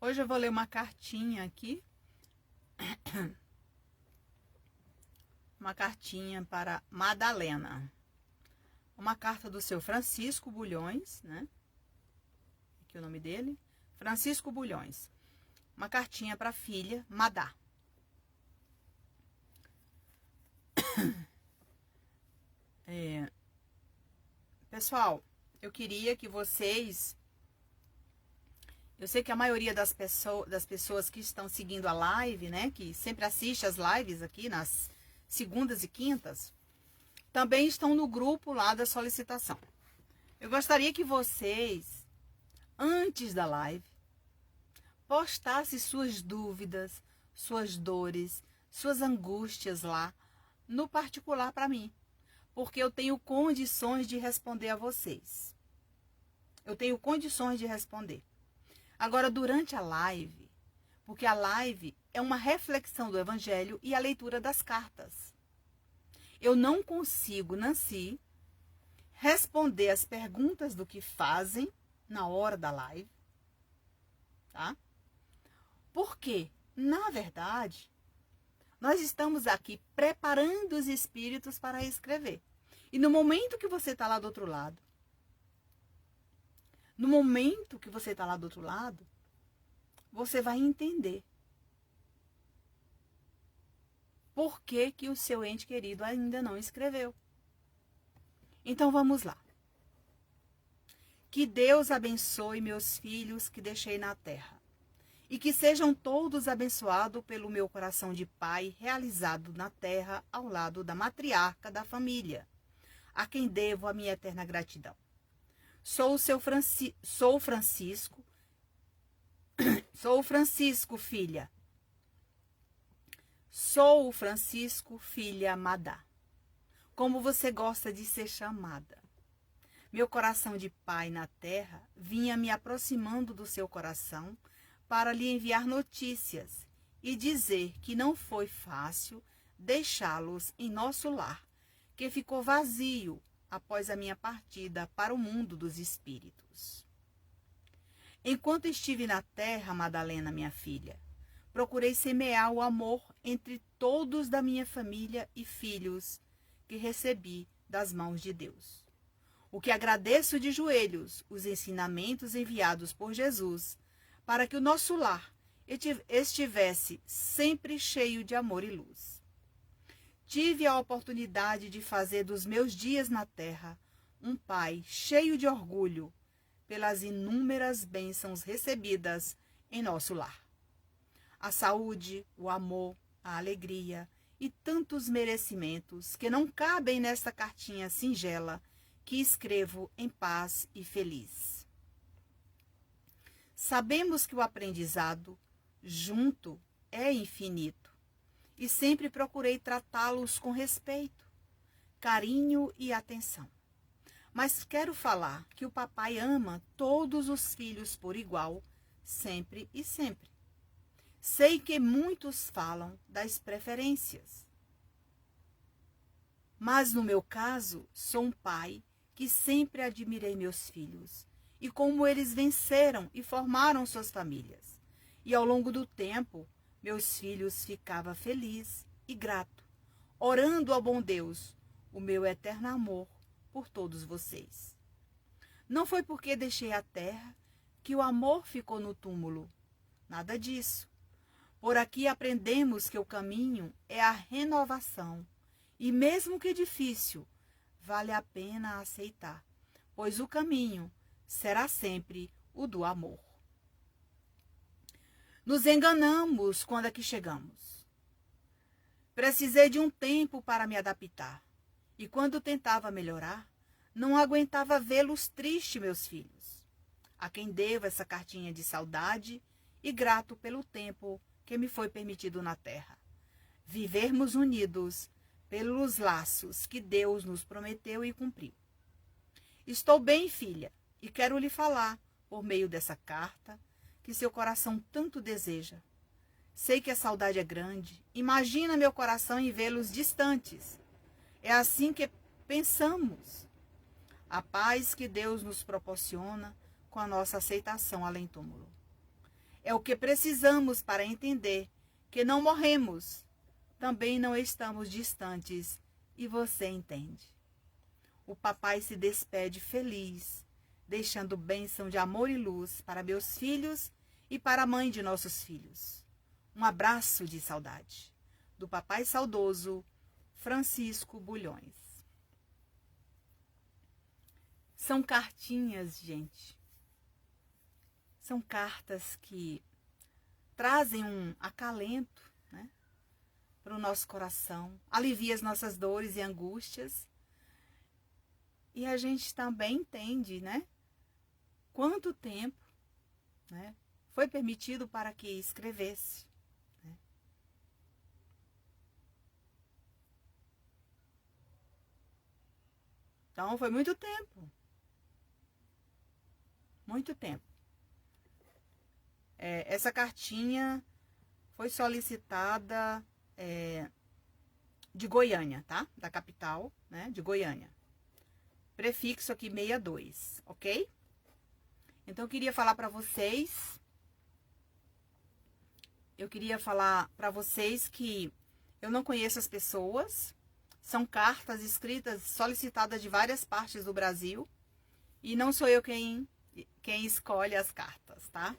Hoje eu vou ler uma cartinha aqui. Uma cartinha para Madalena. Uma carta do seu Francisco Bulhões, né? Aqui é o nome dele. Francisco Bulhões. Uma cartinha para a filha, Madá. Pessoal, eu queria que vocês... Eu sei que a maioria das pessoas que estão seguindo a live, né? Que sempre assiste as lives aqui nas segundas e quintas, também estão no grupo lá da solicitação. Eu gostaria que vocês, antes da live, postassem suas dúvidas, suas dores, suas angústias lá, no particular para mim. Porque eu tenho condições de responder a vocês. Eu tenho condições de responder. Agora, durante a live, porque a live é uma reflexão do Evangelho e a leitura das cartas. Eu não consigo, Nancy, responder as perguntas do que fazem na hora da live, tá? Porque, na verdade, nós estamos aqui preparando os espíritos para escrever. E no momento que você está lá do outro lado, você vai entender por que o seu ente querido ainda não escreveu. Então vamos lá. Que Deus abençoe meus filhos que deixei na terra. E que sejam todos abençoados pelo meu coração de pai realizado na terra ao lado da matriarca da família, a quem devo a minha eterna gratidão. Sou Francisco, filha. Sou o Francisco, filha Madá. Como você gosta de ser chamada. Meu coração de pai na terra vinha me aproximando do seu coração para lhe enviar notícias e dizer que não foi fácil deixá-los em nosso lar, que ficou vazio após a minha partida para o mundo dos espíritos. Enquanto estive na terra, Madalena, minha filha, procurei semear o amor entre todos da minha família e filhos que recebi das mãos de Deus. O que agradeço de joelhos os ensinamentos enviados por Jesus para que o nosso lar estivesse sempre cheio de amor e luz. Tive a oportunidade de fazer dos meus dias na terra um pai cheio de orgulho pelas inúmeras bênçãos recebidas em nosso lar. A saúde, o amor, a alegria e tantos merecimentos que não cabem nesta cartinha singela que escrevo em paz e feliz. Sabemos que o aprendizado junto é infinito e sempre procurei tratá-los com respeito, carinho e atenção. Mas quero falar que o papai ama todos os filhos por igual, sempre e sempre. Sei que muitos falam das preferências. Mas no meu caso, sou um pai que sempre admirei meus filhos e como eles venceram e formaram suas famílias. E ao longo do tempo, meus filhos ficavam felizes e grato, orando ao bom Deus, o meu eterno amor por todos vocês. Não foi porque deixei a terra que o amor ficou no túmulo. Nada disso. Por aqui aprendemos que o caminho é a renovação. E mesmo que difícil, vale a pena aceitar, pois o caminho será sempre o do amor. Nos enganamos quando aqui chegamos. Precisei de um tempo para me adaptar. E quando tentava melhorar, não aguentava vê-los tristes, meus filhos. A quem devo essa cartinha de saudade e grato pelo tempo que me foi permitido na terra. Vivermos unidos pelos laços que Deus nos prometeu e cumpriu. Estou bem, filha, e quero lhe falar, por meio dessa carta, que seu coração tanto deseja. Sei que a saudade é grande. Imagina meu coração em vê-los distantes. É assim que pensamos. A paz que Deus nos proporciona com a nossa aceitação além-túmulo. É o que precisamos para entender que não morremos. Também não estamos distantes e você entende. O papai se despede feliz, deixando bênção de amor e luz para meus filhos e para a mãe de nossos filhos. Um abraço de saudade. Do papai saudoso, Francisco Bulhões. São cartinhas, gente. São cartas que trazem um acalento, né, para o nosso coração, alivia as nossas dores e angústias. E a gente também entende, né, quanto tempo, né, foi permitido para que escrevesse. Né? Então, foi muito tempo. Muito tempo. Essa cartinha foi solicitada de Goiânia, tá? Da capital, né? De Goiânia. Prefixo aqui 62, ok? Então, eu queria falar para vocês. Que eu não conheço as pessoas. São cartas escritas, solicitadas de várias partes do Brasil. E não sou eu quem escolhe as cartas, tá?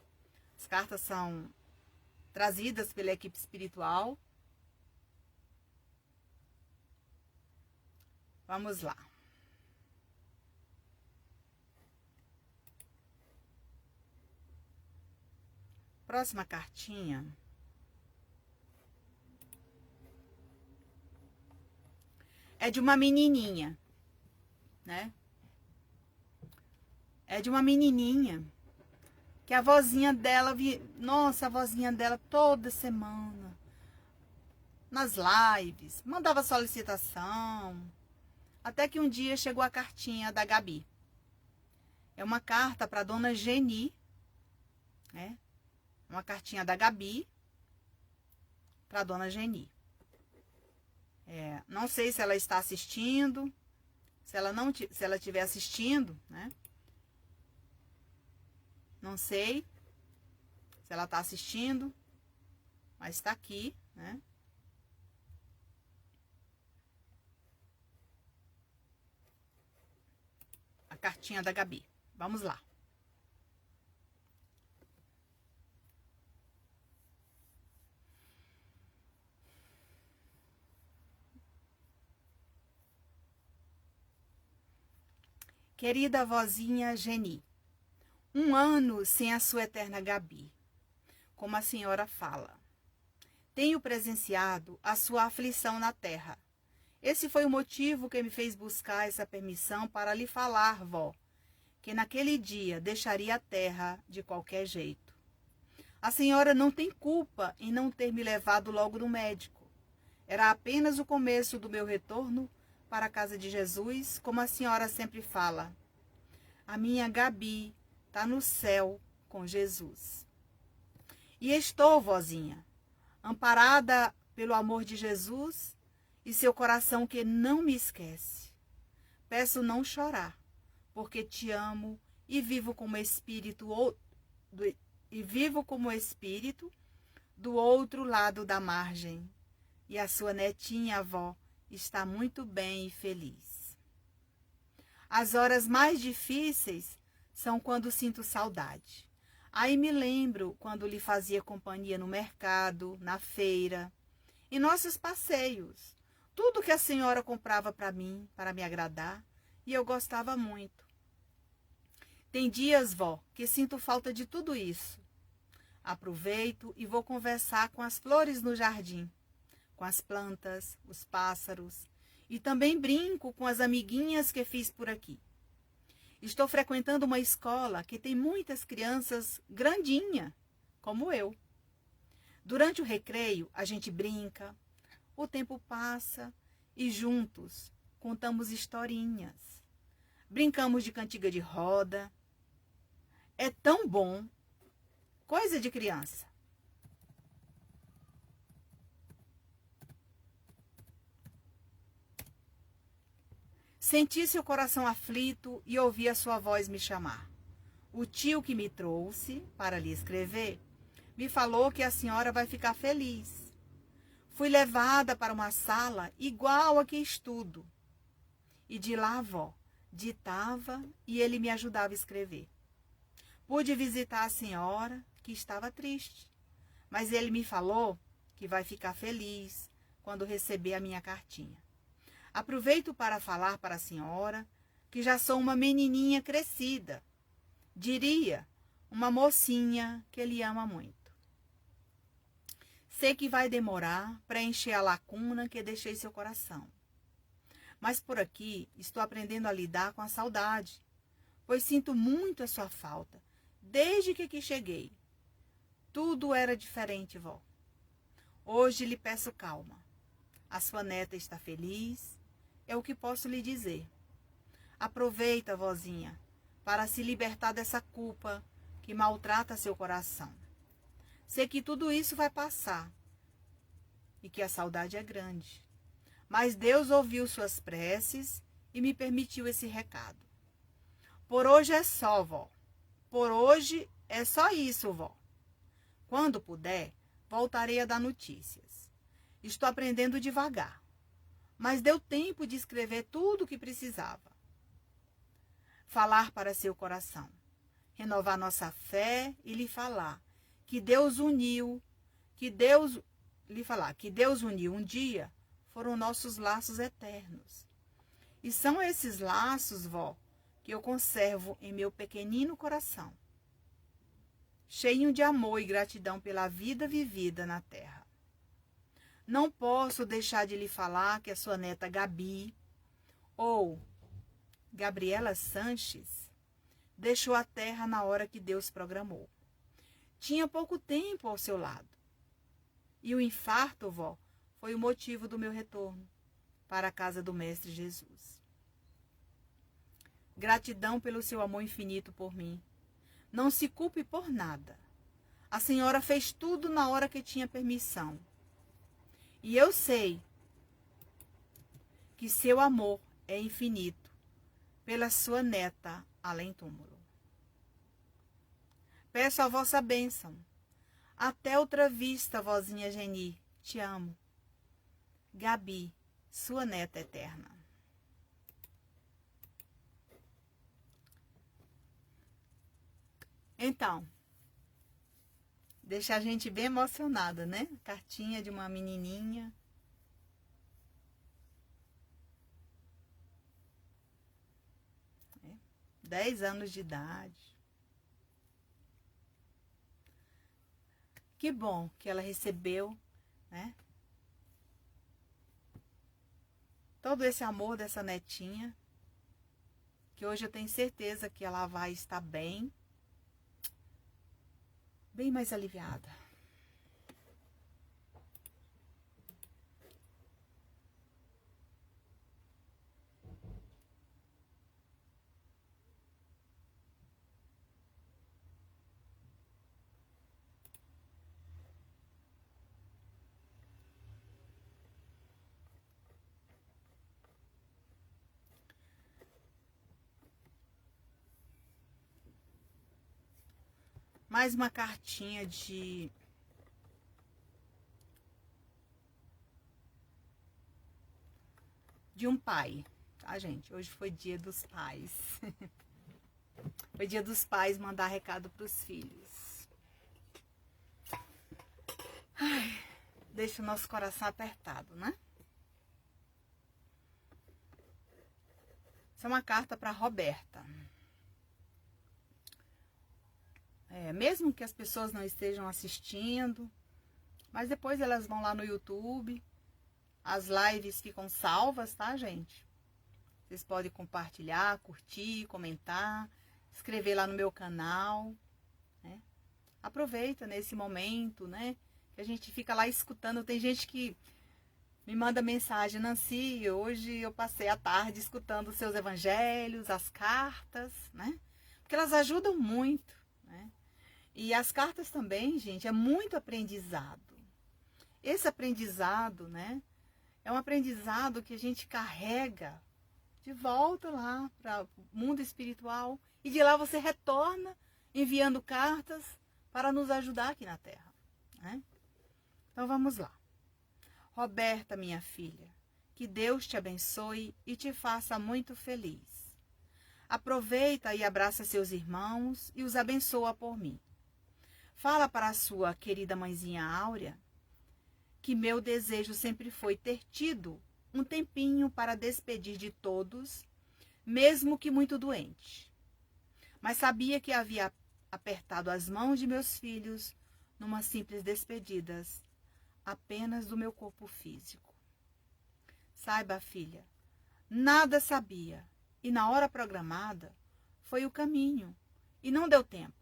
As cartas são trazidas pela equipe espiritual. Vamos lá. Próxima cartinha é de uma menininha, né? É de uma menininha que a vozinha dela, nossa, a vozinha dela toda semana, nas lives, mandava solicitação, até que um dia chegou a cartinha da Gabi. É uma carta para dona Geni, né? Uma cartinha da Gabi para dona Geni. Não sei se ela está assistindo, se ela estiver assistindo, né? Não sei se ela está assistindo, mas está aqui, né? A cartinha da Gabi. Vamos lá. Querida vozinha Geni, 1 ano sem a sua eterna Gabi, como a senhora fala. Tenho presenciado a sua aflição na terra. Esse foi o motivo que me fez buscar essa permissão para lhe falar, vó, que naquele dia deixaria a terra de qualquer jeito. A senhora não tem culpa em não ter me levado logo no médico. Era apenas o começo do meu retorno para a casa de Jesus, como a senhora sempre fala. A minha Gabi está no céu com Jesus. E estou, vozinha, amparada pelo amor de Jesus e seu coração que não me esquece. Peço não chorar, porque te amo e vivo como espírito do outro lado da margem. E a sua netinha avó está muito bem e feliz. As horas mais difíceis são quando sinto saudade. Aí me lembro quando lhe fazia companhia no mercado, na feira, em nossos passeios. Tudo que a senhora comprava para mim, para me agradar, e eu gostava muito. Tem dias, vó, que sinto falta de tudo isso. Aproveito e vou conversar com as flores no jardim, com as plantas, os pássaros, e também brinco com as amiguinhas que fiz por aqui. Estou frequentando uma escola que tem muitas crianças grandinha, como eu. Durante o recreio, a gente brinca, o tempo passa e juntos contamos historinhas. Brincamos de cantiga de roda. É tão bom. Coisa de criança. Senti seu coração aflito e ouvi a sua voz me chamar. O tio que me trouxe para lhe escrever me falou que a senhora vai ficar feliz. Fui levada para uma sala igual a que estudo. E de lá, vó, ditava e ele me ajudava a escrever. Pude visitar a senhora, que estava triste, mas ele me falou que vai ficar feliz quando receber a minha cartinha. Aproveito para falar para a senhora que já sou uma menininha crescida, diria, uma mocinha que ele ama muito. Sei que vai demorar para encher a lacuna que deixei seu coração. Mas por aqui estou aprendendo a lidar com a saudade, pois sinto muito a sua falta, desde que aqui cheguei. Tudo era diferente, vó. Hoje lhe peço calma. A sua neta está feliz, é o que posso lhe dizer. Aproveita, vozinha, para se libertar dessa culpa que maltrata seu coração. Sei que tudo isso vai passar e que a saudade é grande. Mas Deus ouviu suas preces e me permitiu esse recado. Por hoje é só, vó. Por hoje é só isso, vó. Quando puder, voltarei a dar notícias. Estou aprendendo devagar, mas deu tempo de escrever tudo o que precisava. Falar para seu coração, renovar nossa fé e lhe falar que Deus uniu, que Deus uniu um dia, foram nossos laços eternos. E são esses laços, vó, que eu conservo em meu pequenino coração, cheio de amor e gratidão pela vida vivida na terra. Não posso deixar de lhe falar que a sua neta Gabi, ou Gabriela Sanches, deixou a terra na hora que Deus programou. Tinha pouco tempo ao seu lado. E o infarto, vó, foi o motivo do meu retorno para a casa do Mestre Jesus. Gratidão pelo seu amor infinito por mim. Não se culpe por nada. A senhora fez tudo na hora que tinha permissão. E eu sei que seu amor é infinito pela sua neta além túmulo. Peço a vossa bênção. Até outra vista, vozinha Geni. Te amo. Gabi, sua neta eterna. Então, deixa a gente bem emocionada, né? Cartinha de uma menininha. É, 10 anos de idade. Que bom que ela recebeu, né? Todo esse amor dessa netinha, que hoje eu tenho certeza que ela vai estar bem mais aliviada. Mais uma cartinha de um pai. tá, gente? Hoje foi dia dos pais. Foi dia dos pais mandar recado pros filhos. Ai, deixa o nosso coração apertado, né? Essa é uma carta para Roberta. Mesmo que as pessoas não estejam assistindo, mas depois elas vão lá no YouTube, as lives ficam salvas, tá, gente? Vocês podem compartilhar, curtir, comentar, escrever lá no meu canal, né? Aproveita nesse momento, né? Que a gente fica lá escutando. Tem gente que me manda mensagem: Nancy, hoje eu passei a tarde escutando os seus evangelhos, as cartas, né? Porque elas ajudam muito, né? E as cartas também, gente, é muito aprendizado. Esse aprendizado, né? É um aprendizado que a gente carrega de volta lá para o mundo espiritual. E de lá você retorna enviando cartas para nos ajudar aqui na Terra, né? Então vamos lá. Roberta, minha filha, que Deus te abençoe e te faça muito feliz. Aproveita e abraça seus irmãos e os abençoa por mim. Fala para a sua querida mãezinha Áurea que meu desejo sempre foi ter tido um tempinho para despedir de todos, mesmo que muito doente. Mas sabia que havia apertado as mãos de meus filhos numa simples despedida, apenas do meu corpo físico. Saiba, filha, nada sabia, e na hora programada foi o caminho, e não deu tempo.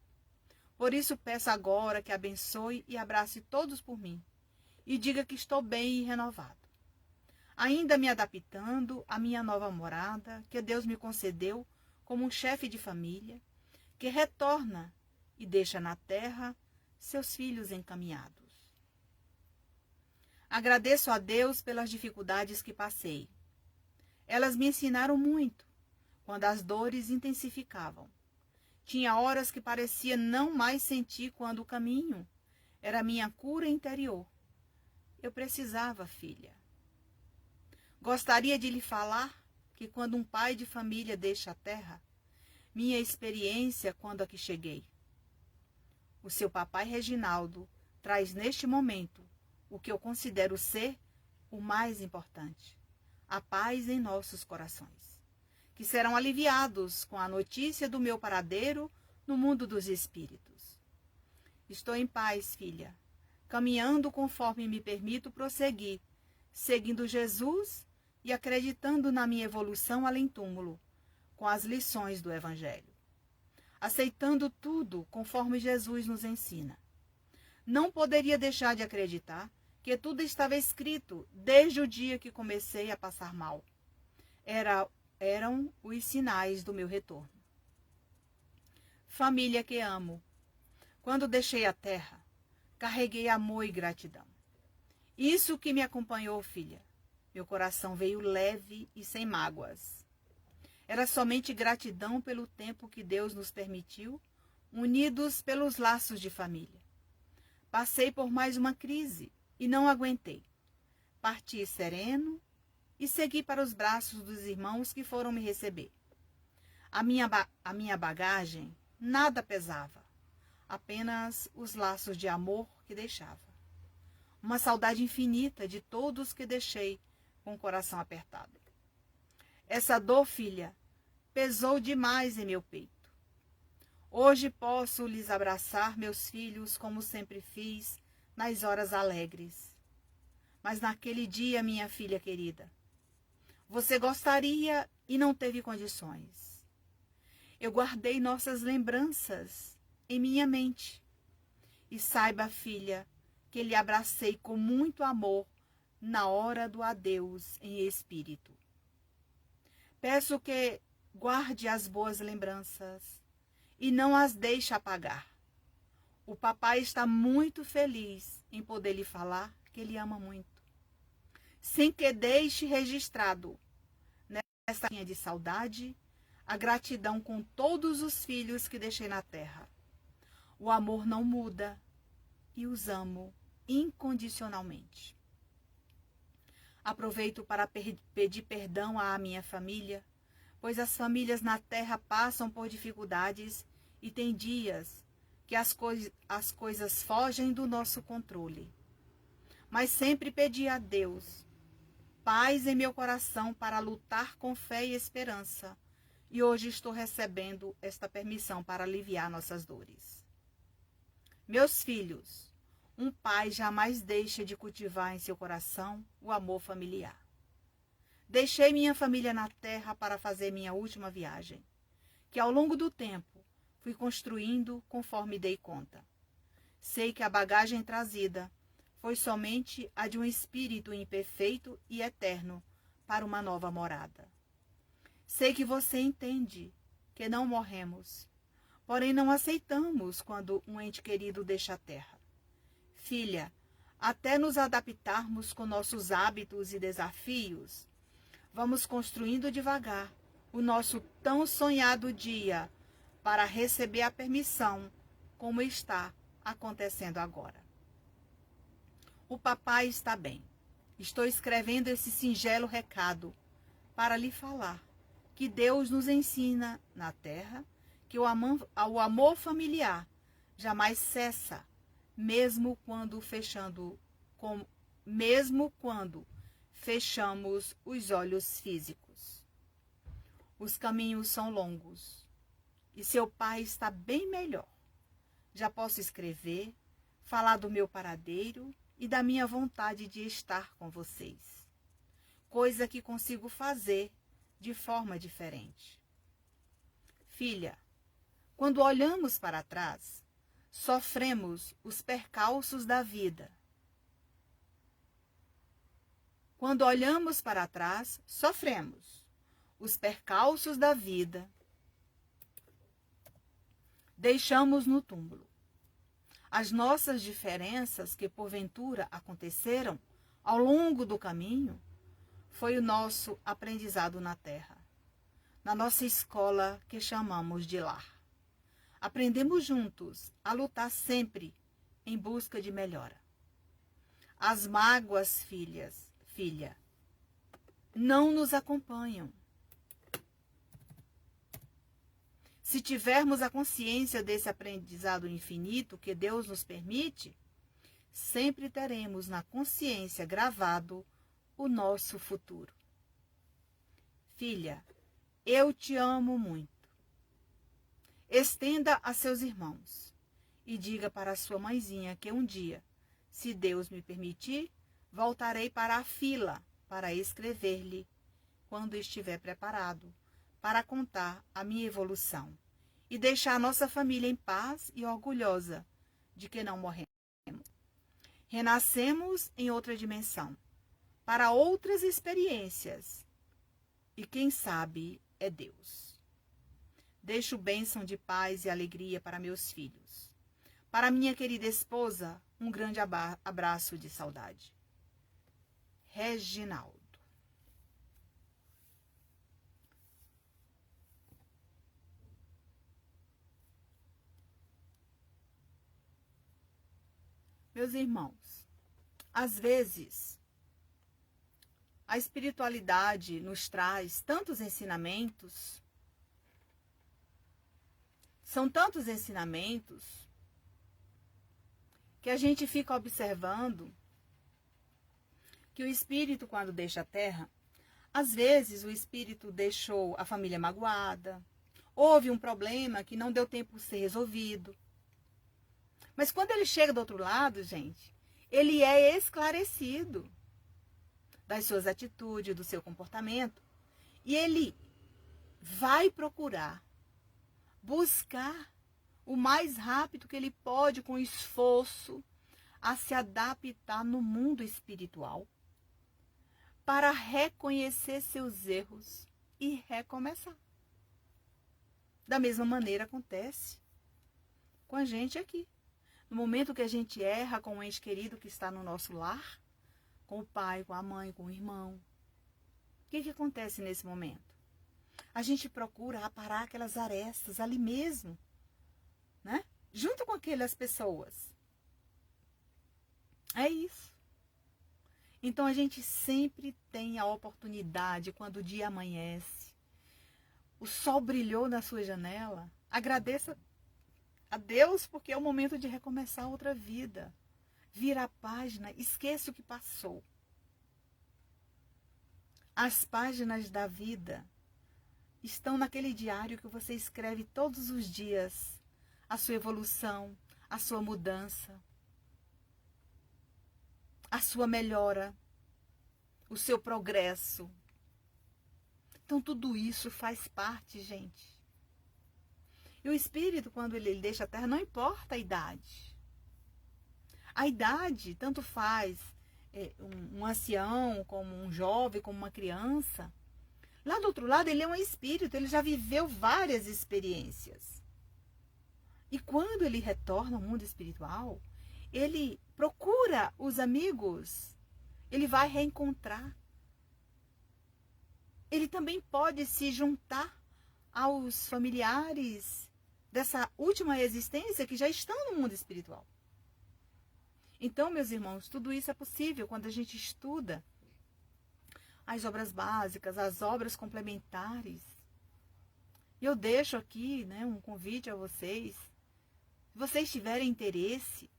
Por isso peço agora que abençoe e abrace todos por mim, e diga que estou bem e renovado. Ainda me adaptando à minha nova morada, que Deus me concedeu como um chefe de família, que retorna e deixa na terra seus filhos encaminhados. Agradeço a Deus pelas dificuldades que passei. Elas me ensinaram muito, quando as dores intensificavam. Tinha horas que parecia não mais sentir quando o caminho era minha cura interior. Eu precisava, filha. Gostaria de lhe falar que quando um pai de família deixa a terra, minha experiência quando aqui cheguei. O seu papai Reginaldo traz neste momento o que eu considero ser o mais importante, a paz em nossos corações, que serão aliviados com a notícia do meu paradeiro no mundo dos espíritos. Estou em paz, filha, caminhando conforme me permito prosseguir, seguindo Jesus e acreditando na minha evolução além-túmulo, com as lições do Evangelho. Aceitando tudo conforme Jesus nos ensina. Não poderia deixar de acreditar que tudo estava escrito desde o dia que comecei a passar mal. Eram os sinais do meu retorno. Família que amo, quando deixei a terra, carreguei amor e gratidão. Isso que me acompanhou, filha. Meu coração veio leve e sem mágoas. Era somente gratidão pelo tempo que Deus nos permitiu, unidos pelos laços de família. Passei por mais uma crise e não aguentei. Parti sereno e segui para os braços dos irmãos que foram me receber. A minha bagagem nada pesava, apenas os laços de amor que deixava. Uma saudade infinita de todos que deixei com o coração apertado. Essa dor, filha, pesou demais em meu peito. Hoje posso lhes abraçar, meus filhos, como sempre fiz, nas horas alegres. Mas naquele dia, minha filha querida, você gostaria e não teve condições. Eu guardei nossas lembranças em minha mente. E saiba, filha, que lhe abracei com muito amor na hora do adeus em espírito. Peço que guarde as boas lembranças e não as deixe apagar. O papai está muito feliz em poder lhe falar que ele ama muito. Sem que deixe registrado nessa linha de saudade a gratidão com todos os filhos que deixei na terra. O amor não muda e os amo incondicionalmente. Aproveito para pedir perdão à minha família, pois as famílias na terra passam por dificuldades e tem dias que as coisas fogem do nosso controle. Mas sempre pedi a Deus paz em meu coração para lutar com fé e esperança. E hoje estou recebendo esta permissão para aliviar nossas dores. Meus filhos, um pai jamais deixa de cultivar em seu coração o amor familiar. Deixei minha família na terra para fazer minha última viagem, que ao longo do tempo fui construindo conforme dei conta. Sei que a bagagem trazida foi somente a de um espírito imperfeito e eterno para uma nova morada. Sei que você entende que não morremos, porém não aceitamos quando um ente querido deixa a terra. Filha, até nos adaptarmos com nossos hábitos e desafios, vamos construindo devagar o nosso tão sonhado dia para receber a permissão, como está acontecendo agora. O papai está bem. Estou escrevendo esse singelo recado para lhe falar que Deus nos ensina na terra que o amor familiar jamais cessa, mesmo quando fechamos os olhos físicos. Os caminhos são longos e seu pai está bem melhor. Já posso escrever, falar do meu paradeiro e da minha vontade de estar com vocês, coisa que consigo fazer de forma diferente. Filha, quando olhamos para trás, sofremos os percalços da vida. Quando olhamos para trás, sofremos os percalços da vida. Deixamos no túmulo as nossas diferenças que porventura aconteceram ao longo do caminho. Foi o nosso aprendizado na terra, na nossa escola que chamamos de lar. Aprendemos juntos a lutar sempre em busca de melhora. As mágoas, filha, não nos acompanham. Se tivermos a consciência desse aprendizado infinito que Deus nos permite, sempre teremos na consciência gravado o nosso futuro. Filha, eu te amo muito. Estenda a seus irmãos e diga para sua mãezinha que um dia, se Deus me permitir, voltarei para a fila para escrever-lhe, quando estiver preparado, para contar a minha evolução e deixar nossa família em paz e orgulhosa de que não morremos. Renascemos em outra dimensão, para outras experiências, e quem sabe é Deus. Deixo bênção de paz e alegria para meus filhos. Para minha querida esposa, um grande abraço de saudade. Reginaldo. Meus irmãos, às vezes, a espiritualidade nos traz tantos ensinamentos, são tantos ensinamentos, que a gente fica observando que o espírito, quando deixa a terra, às vezes o espírito deixou a família magoada, houve um problema que não deu tempo de ser resolvido. Mas quando ele chega do outro lado, gente, ele é esclarecido das suas atitudes, do seu comportamento, e ele vai procurar buscar o mais rápido que ele pode, com esforço, a se adaptar no mundo espiritual, para reconhecer seus erros e recomeçar. Da mesma maneira acontece com a gente aqui. No momento que a gente erra com um ente querido que está no nosso lar, com o pai, com a mãe, com o irmão, o que acontece nesse momento? A gente procura aparar aquelas arestas ali mesmo, né? Junto com aquelas pessoas. É isso. Então a gente sempre tem a oportunidade, quando o dia amanhece, o sol brilhou na sua janela, agradeça a Deus, porque é o momento de recomeçar outra vida. Vira a página, esqueça o que passou. As páginas da vida estão naquele diário que você escreve todos os dias. A sua evolução, a sua mudança, a sua melhora, o seu progresso. Então tudo isso faz parte, gente. E o espírito, quando ele deixa a terra, não importa a idade. A idade tanto faz um ancião, como um jovem, como uma criança. Lá do outro lado, ele é um espírito, ele já viveu várias experiências. E quando ele retorna ao mundo espiritual, ele procura os amigos, ele vai reencontrar. Ele também pode se juntar aos familiares dessa última existência que já estão no mundo espiritual. Então, meus irmãos, tudo isso é possível quando a gente estuda as obras básicas, as obras complementares. E eu deixo aqui, né, um convite a vocês. Se vocês tiverem interesse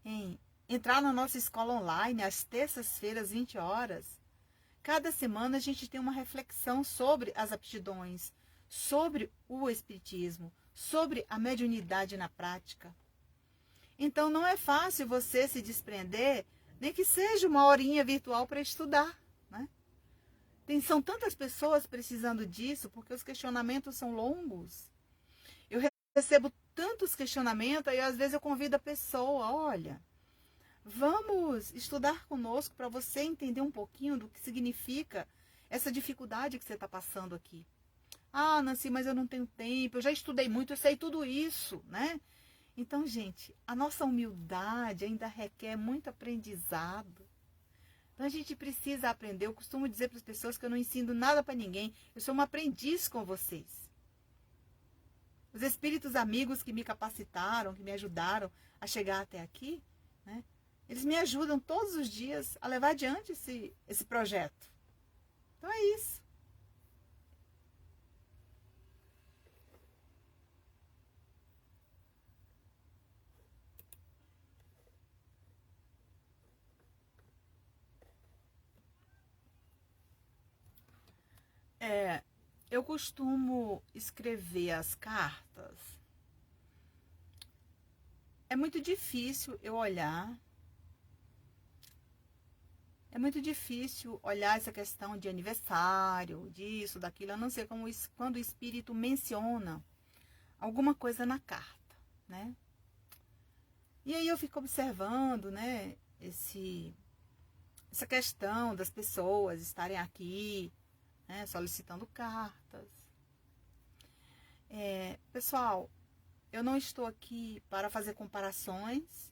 em entrar na nossa escola online, às terças-feiras, 20 horas, cada semana a gente tem uma reflexão sobre as aptidões, sobre o espiritismo, sobre a mediunidade na prática. Então não é fácil você se desprender, nem que seja uma horinha virtual para estudar, né? São tantas pessoas precisando disso, porque os questionamentos são longos. Eu recebo tantos questionamentos, e às vezes eu convido a pessoa, olha, vamos estudar conosco para você entender um pouquinho do que significa essa dificuldade que você está passando aqui. Ah, Nancy, mas eu não tenho tempo, eu já estudei muito, eu sei tudo isso, né? Então, gente, a nossa humildade ainda requer muito aprendizado. Então, a gente precisa aprender. Eu costumo dizer para as pessoas que eu não ensino nada para ninguém. Eu sou uma aprendiz com vocês. Os espíritos amigos que me capacitaram, que me ajudaram a chegar até aqui, né? Eles me ajudam todos os dias a levar adiante esse projeto. Então, é isso. Eu costumo escrever as cartas. É muito difícil eu olhar. É muito difícil olhar essa questão de aniversário, disso, daquilo, a não ser quando o espírito menciona alguma coisa na carta, né? E aí eu fico observando, né, essa questão das pessoas estarem aqui, né, solicitando cartas. Pessoal, eu não estou aqui para fazer comparações,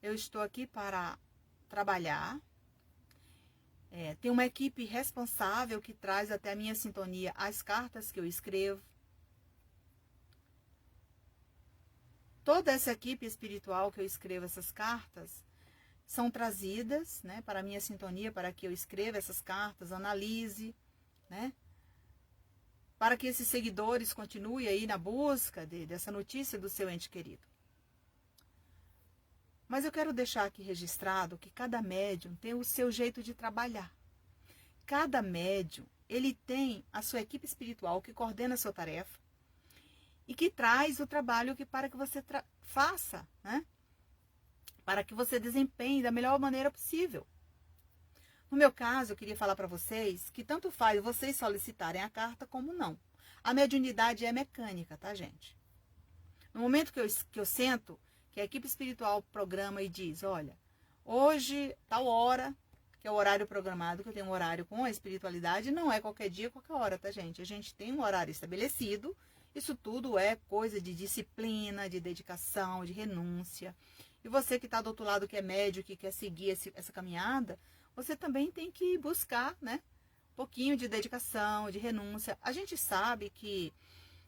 eu estou aqui para trabalhar. Tem uma equipe responsável que traz até a minha sintonia as cartas que eu escrevo. Toda essa equipe espiritual que eu escrevo essas cartas são trazidas, né, para a minha sintonia, para que eu escreva essas cartas, analise, né, para que esses seguidores continuem aí na busca dessa notícia do seu ente querido. Mas eu quero deixar aqui registrado que cada médium tem o seu jeito de trabalhar. Cada médium, ele tem a sua equipe espiritual que coordena a sua tarefa e que traz o trabalho para que você faça, né? Para que você desempenhe da melhor maneira possível. No meu caso, eu queria falar para vocês que tanto faz vocês solicitarem a carta como não. A mediunidade é mecânica, tá, gente? No momento que eu sento, que a equipe espiritual programa e diz, olha, hoje, tal hora, que é o horário programado, que eu tenho um horário com a espiritualidade, não é qualquer dia, qualquer hora, tá, gente? A gente tem um horário estabelecido, isso tudo é coisa de disciplina, de dedicação, de renúncia. E você que está do outro lado, que é médio, que quer seguir essa caminhada, você também tem que buscar, né, um pouquinho de dedicação, de renúncia. A gente sabe que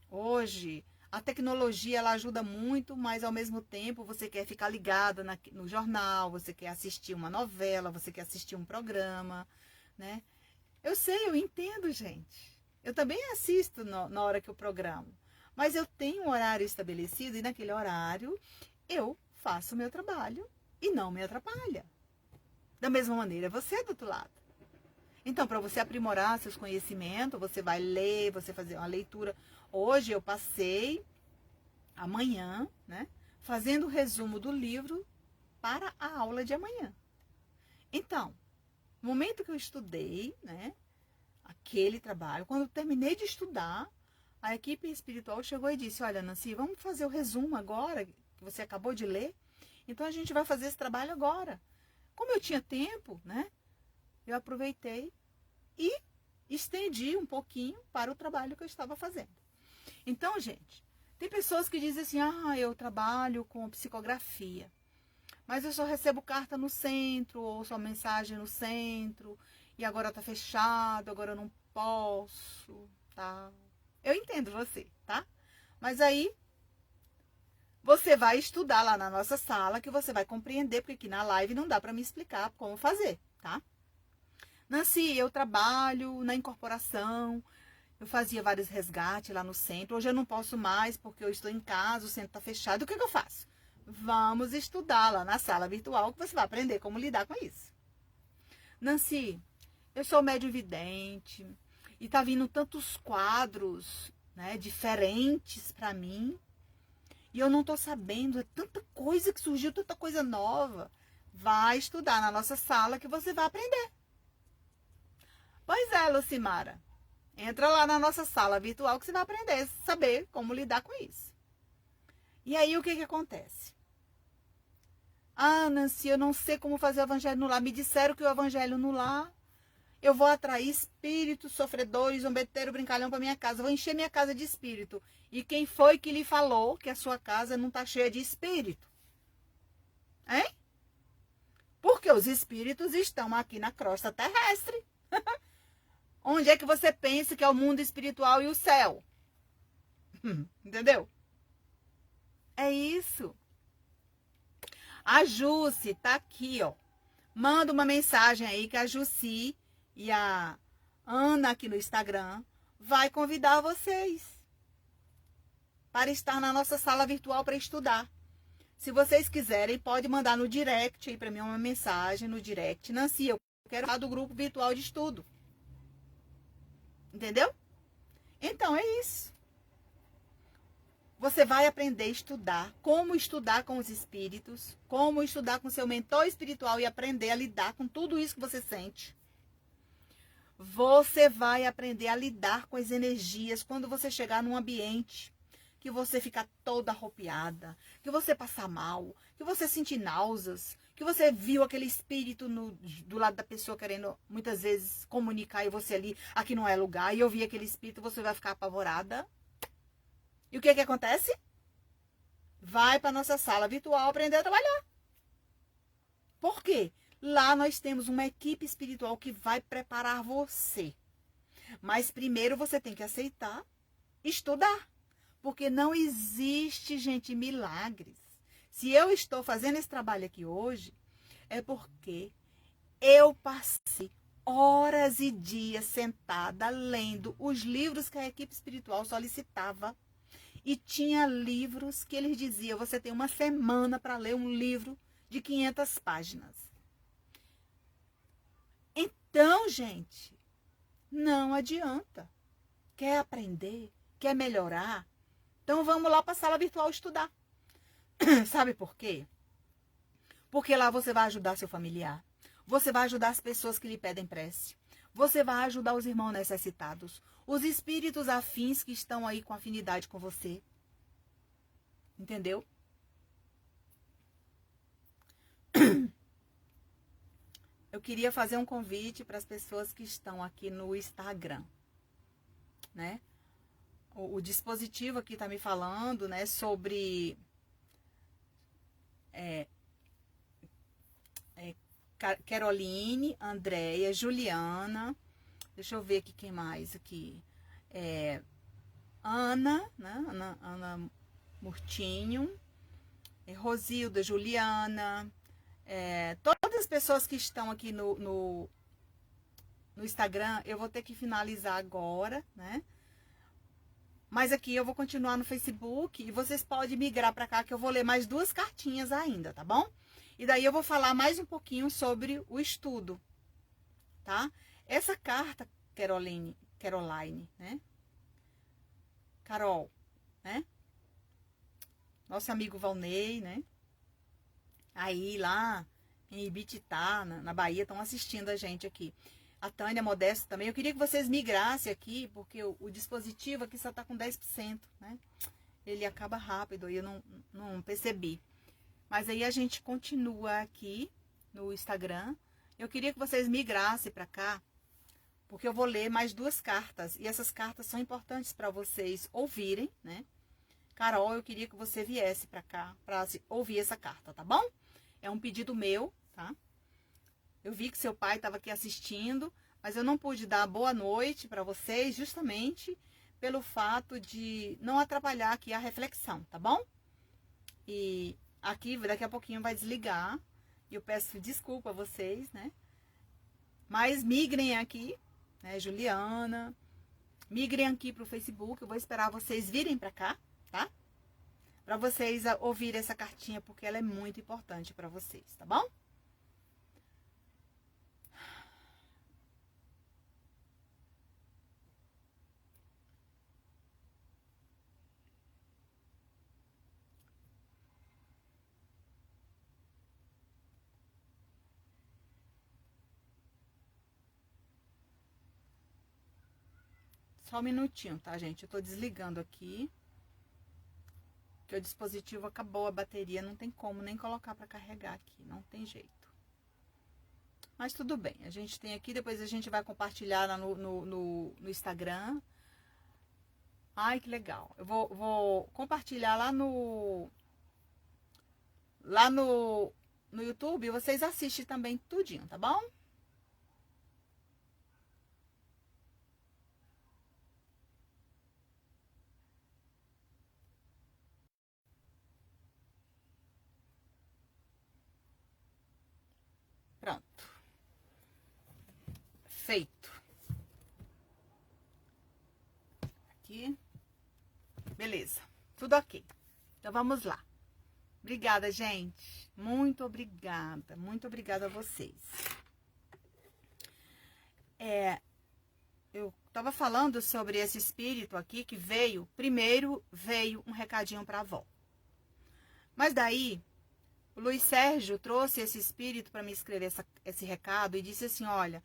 hoje A tecnologia, ela ajuda muito, mas ao mesmo tempo você quer ficar ligada no jornal, você quer assistir uma novela, você quer assistir um programa, né? Eu sei, eu entendo, gente. Eu também assisto na hora que eu programo. Mas eu tenho um horário estabelecido e naquele horário eu faço o meu trabalho e não me atrapalha. Da mesma maneira, você é do outro lado. Então, para você aprimorar seus conhecimentos, você vai ler, você fazer uma leitura. Hoje eu passei amanhã, né, fazendo o resumo do livro para a aula de amanhã. Então, no momento que eu estudei, né, aquele trabalho, quando eu terminei de estudar, a equipe espiritual chegou e disse: olha, Nancy, vamos fazer o resumo agora, que você acabou de ler. Então, a gente vai fazer esse trabalho agora. Como eu tinha tempo, né, eu aproveitei e estendi um pouquinho para o trabalho que eu estava fazendo. Então, gente, tem pessoas que dizem assim: ah, eu trabalho com psicografia, mas eu só recebo carta no centro, ou só mensagem no centro, e agora tá fechado, agora eu não posso, tá? Eu entendo você, tá? Mas aí você vai estudar lá na nossa sala, que você vai compreender, porque aqui na live não dá para me explicar como fazer, tá? Nancy, eu trabalho na incorporação, eu fazia vários resgates lá no centro, hoje eu não posso mais porque eu estou em casa, o centro está fechado, o que eu faço? Vamos estudar lá na sala virtual que você vai aprender como lidar com isso. Nancy, eu sou médium vidente e tá vindo tantos quadros, né, diferentes para mim e eu não tô sabendo, é tanta coisa que surgiu, tanta coisa nova. Vai estudar na nossa sala que você vai aprender. Pois é, Lucimara. Entra lá na nossa sala virtual que você vai aprender a saber como lidar com isso. E aí, o que acontece? Ah, Nancy, eu não sei como fazer o evangelho no lar. Me disseram que o evangelho no lar, eu vou atrair espíritos sofredores, zombeteiros, brincalhão para minha casa. Eu vou encher minha casa de espírito. E quem foi que lhe falou que a sua casa não está cheia de espírito? Hein? Porque os espíritos estão aqui na crosta terrestre. Onde é que você pensa que é o mundo espiritual e o céu? Entendeu? É isso. A Jussi tá aqui, ó. Manda uma mensagem aí que a Jussi e a Ana aqui no Instagram vai convidar vocês para estar na nossa sala virtual para estudar. Se vocês quiserem, pode mandar no direct aí para mim uma mensagem no direct. Nancy, eu quero falar do grupo virtual de estudo. Entendeu? Então é isso. Você vai aprender a estudar, como estudar com os espíritos, como estudar com seu mentor espiritual e aprender a lidar com tudo isso que você sente. Você vai aprender a lidar com as energias quando você chegar num ambiente que você fica toda arropiada, que você passa mal, que você sente náuseas, que você viu aquele espírito do lado da pessoa querendo muitas vezes comunicar e você ali, aqui não é lugar, e eu vi aquele espírito, você vai ficar apavorada. E o que acontece? Vai para nossa sala virtual aprender a trabalhar. Por quê? Lá nós temos uma equipe espiritual que vai preparar você. Mas primeiro você tem que aceitar estudar. Porque não existe, gente, milagres. Se eu estou fazendo esse trabalho aqui hoje, é porque eu passei horas e dias sentada lendo os livros que a equipe espiritual solicitava. E tinha livros que eles diziam: você tem uma semana para ler um livro de 500 páginas. Então, gente, não adianta. Quer aprender? Quer melhorar? Então vamos lá para a sala virtual estudar. Sabe por quê? Porque lá você vai ajudar seu familiar. Você vai ajudar as pessoas que lhe pedem prece. Você vai ajudar os irmãos necessitados. Os espíritos afins que estão aí com afinidade com você. Entendeu? Eu queria fazer um convite para as pessoas que estão aqui no Instagram, né? O dispositivo aqui está me falando, né, sobre Caroline, Andréia, Juliana. Deixa eu ver aqui quem mais aqui. Ana, né? Ana Murtinho, Rosilda, Juliana, todas as pessoas que estão aqui no Instagram, eu vou ter que finalizar agora, né? Mas aqui eu vou continuar no Facebook e vocês podem migrar para cá que eu vou ler mais 2 cartinhas ainda, tá bom? E daí eu vou falar mais um pouquinho sobre o estudo, tá? Essa carta, Caroline, né? Carol, né? Nosso amigo Valnei, né? Aí lá em Ibititá, na Bahia, estão assistindo a gente aqui. A Tânia Modesto também. Eu queria que vocês migrassem aqui, porque o dispositivo aqui só está com 10%, né? Ele acaba rápido, aí eu não percebi. Mas aí a gente continua aqui no Instagram. Eu queria que vocês migrassem para cá, porque eu vou ler mais 2 cartas. E essas cartas são importantes para vocês ouvirem, né? Carol, eu queria que você viesse para cá para ouvir essa carta, tá bom? É um pedido meu, tá? Eu vi que seu pai estava aqui assistindo, mas eu não pude dar boa noite para vocês justamente pelo fato de não atrapalhar aqui a reflexão, tá bom? E aqui daqui a pouquinho vai desligar. E eu peço desculpa a vocês, né? Mas migrem aqui, né, Juliana? Migrem aqui pro Facebook. Eu vou esperar vocês virem para cá, tá? Para vocês ouvirem essa cartinha, porque ela é muito importante para vocês, tá bom? Só um minutinho, tá, gente? Eu tô desligando aqui. Que o dispositivo acabou a bateria, não tem como nem colocar para carregar aqui, não tem jeito. Mas tudo bem, a gente tem aqui, depois a gente vai compartilhar lá no Instagram. Ai, que legal. Eu vou compartilhar lá no YouTube, vocês assistem também tudinho, tá bom? Pronto. Feito. Aqui. Beleza. Tudo ok. Então vamos lá. Obrigada, gente. Muito obrigada. Muito obrigada a vocês. Eu estava falando sobre esse espírito aqui que veio. Primeiro veio um recadinho para a avó. Mas daí, o Luiz Sérgio trouxe esse espírito para me escrever esse recado e disse assim, olha,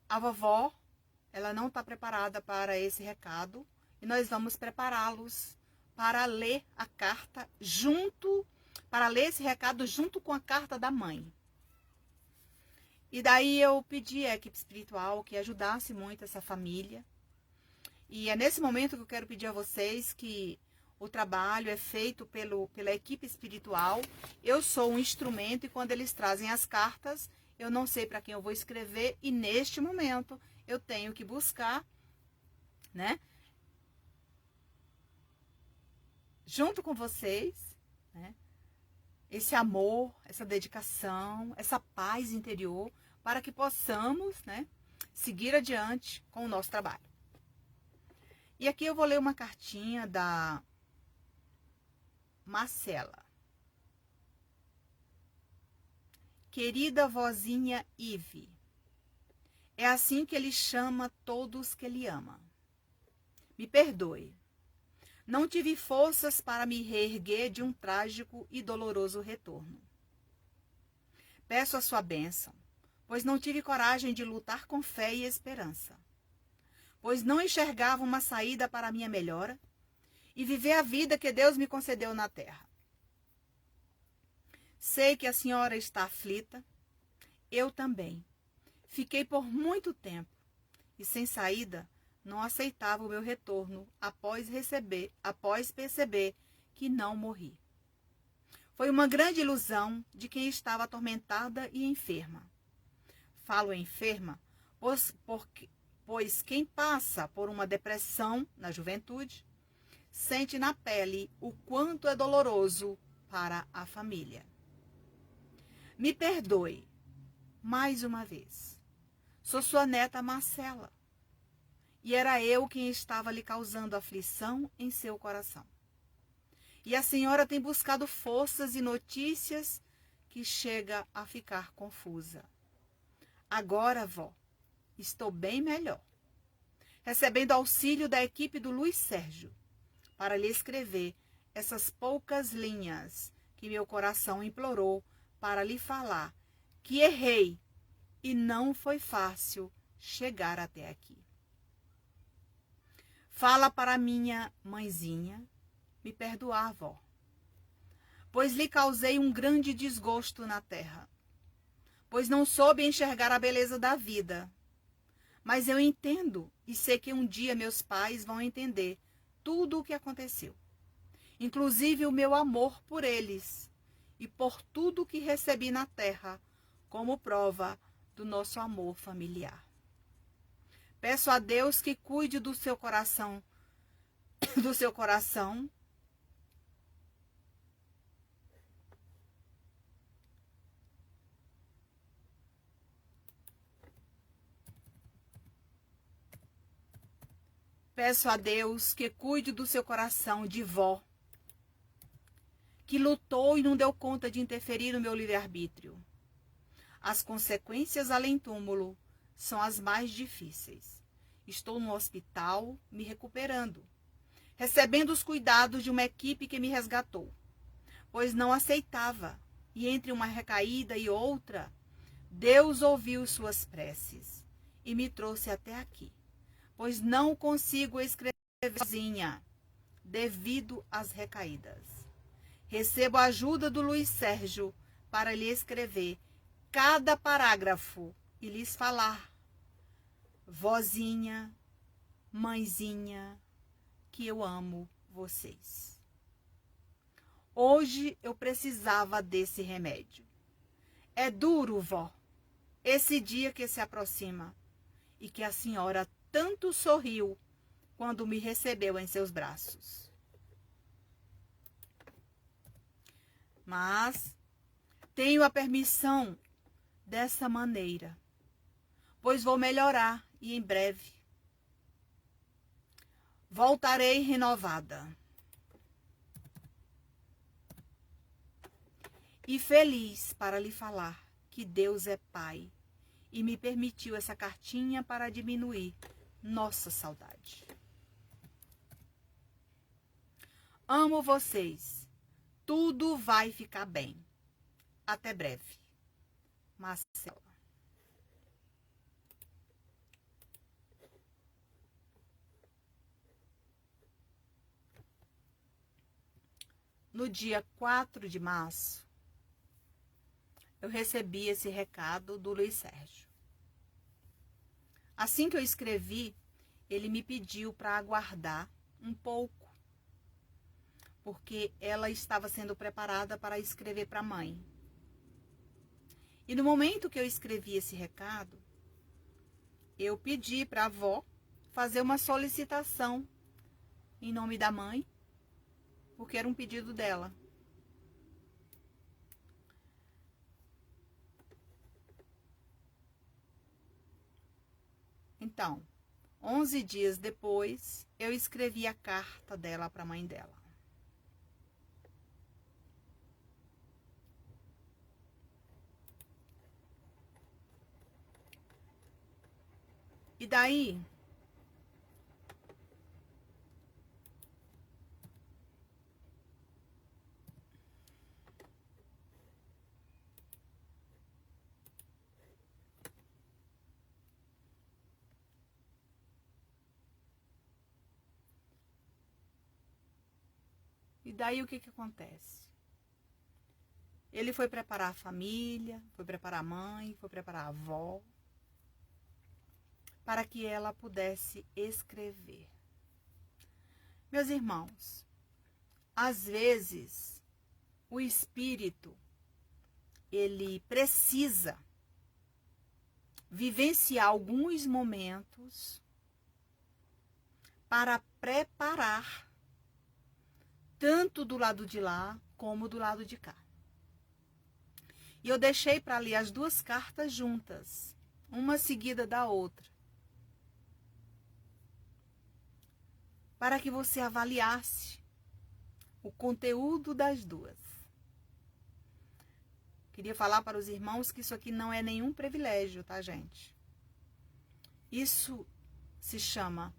a vovó, ela não está preparada para esse recado e nós vamos prepará-los para ler a carta para ler esse recado junto com a carta da mãe. E daí eu pedi à equipe espiritual que ajudasse muito essa família. E é nesse momento que eu quero pedir a vocês que o trabalho é feito pela equipe espiritual. Eu sou um instrumento e quando eles trazem as cartas, eu não sei para quem eu vou escrever. E neste momento eu tenho que buscar, né? Junto com vocês, né? Esse amor, essa dedicação, essa paz interior, para que possamos, né, seguir adiante com o nosso trabalho. E aqui eu vou ler uma cartinha da Marcela. Querida vozinha Ive, é assim que ele chama todos que ele ama. Me perdoe. Não tive forças para me reerguer de um trágico e doloroso retorno. Peço a sua bênção, pois não tive coragem de lutar com fé e esperança, pois não enxergava uma saída para a minha melhora e viver a vida que Deus me concedeu na terra. Sei que a senhora está aflita, eu também. Fiquei por muito tempo e sem saída não aceitava o meu retorno após perceber que não morri. Foi uma grande ilusão de quem estava atormentada e enferma. Falo enferma pois quem passa por uma depressão na juventude sente na pele o quanto é doloroso para a família. Me perdoe, mais uma vez. Sou sua neta Marcela, e era eu quem estava lhe causando aflição em seu coração. E a senhora tem buscado forças e notícias que chega a ficar confusa. Agora, vó, estou bem melhor, recebendo auxílio da equipe do Luiz Sérgio, para lhe escrever essas poucas linhas que meu coração implorou para lhe falar que errei e não foi fácil chegar até aqui. Fala para minha mãezinha me perdoar, vó, pois lhe causei um grande desgosto na terra, pois não soube enxergar a beleza da vida. Mas eu entendo e sei que um dia meus pais vão entender tudo o que aconteceu, inclusive o meu amor por eles e por tudo que recebi na terra como prova do nosso amor familiar. Peço a Deus que cuide do seu coração, Peço a Deus que cuide do seu coração de vó, que lutou e não deu conta de interferir no meu livre-arbítrio. As consequências além túmulo são as mais difíceis. Estou no hospital me recuperando, recebendo os cuidados de uma equipe que me resgatou, pois não aceitava, e entre uma recaída e outra, Deus ouviu suas preces e me trouxe até aqui, pois não consigo escrever sozinha, devido às recaídas. Recebo a ajuda do Luiz Sérgio para lhe escrever cada parágrafo e lhes falar: vozinha, mãezinha, que eu amo vocês. Hoje eu precisava desse remédio. É duro, vó, esse dia que se aproxima e que a senhora tanto sorriu quando me recebeu em seus braços. Mas tenho a permissão dessa maneira, pois vou melhorar e em breve voltarei renovada e feliz para lhe falar que Deus é Pai e me permitiu essa cartinha para diminuir nossa saudade. Amo vocês. Tudo vai ficar bem. Até breve. Marcela. No dia 4 de março, eu recebi esse recado do Luiz Sérgio. Assim que eu escrevi, ele me pediu para aguardar um pouco, porque ela estava sendo preparada para escrever para a mãe. E no momento que eu escrevi esse recado, eu pedi para a avó fazer uma solicitação em nome da mãe, porque era um pedido dela. Então, 11 dias depois, eu escrevi a carta dela para a mãe dela. E daí, o que acontece? Ele foi preparar a família, foi preparar a mãe, foi preparar a avó, para que ela pudesse escrever. Meus irmãos, às vezes, o espírito, ele precisa vivenciar alguns momentos para preparar tanto do lado de lá como do lado de cá. E eu deixei para ler as duas cartas juntas, uma seguida da outra, para que você avaliasse o conteúdo das duas. Queria falar para os irmãos que isso aqui não é nenhum privilégio, tá, gente? Isso se chama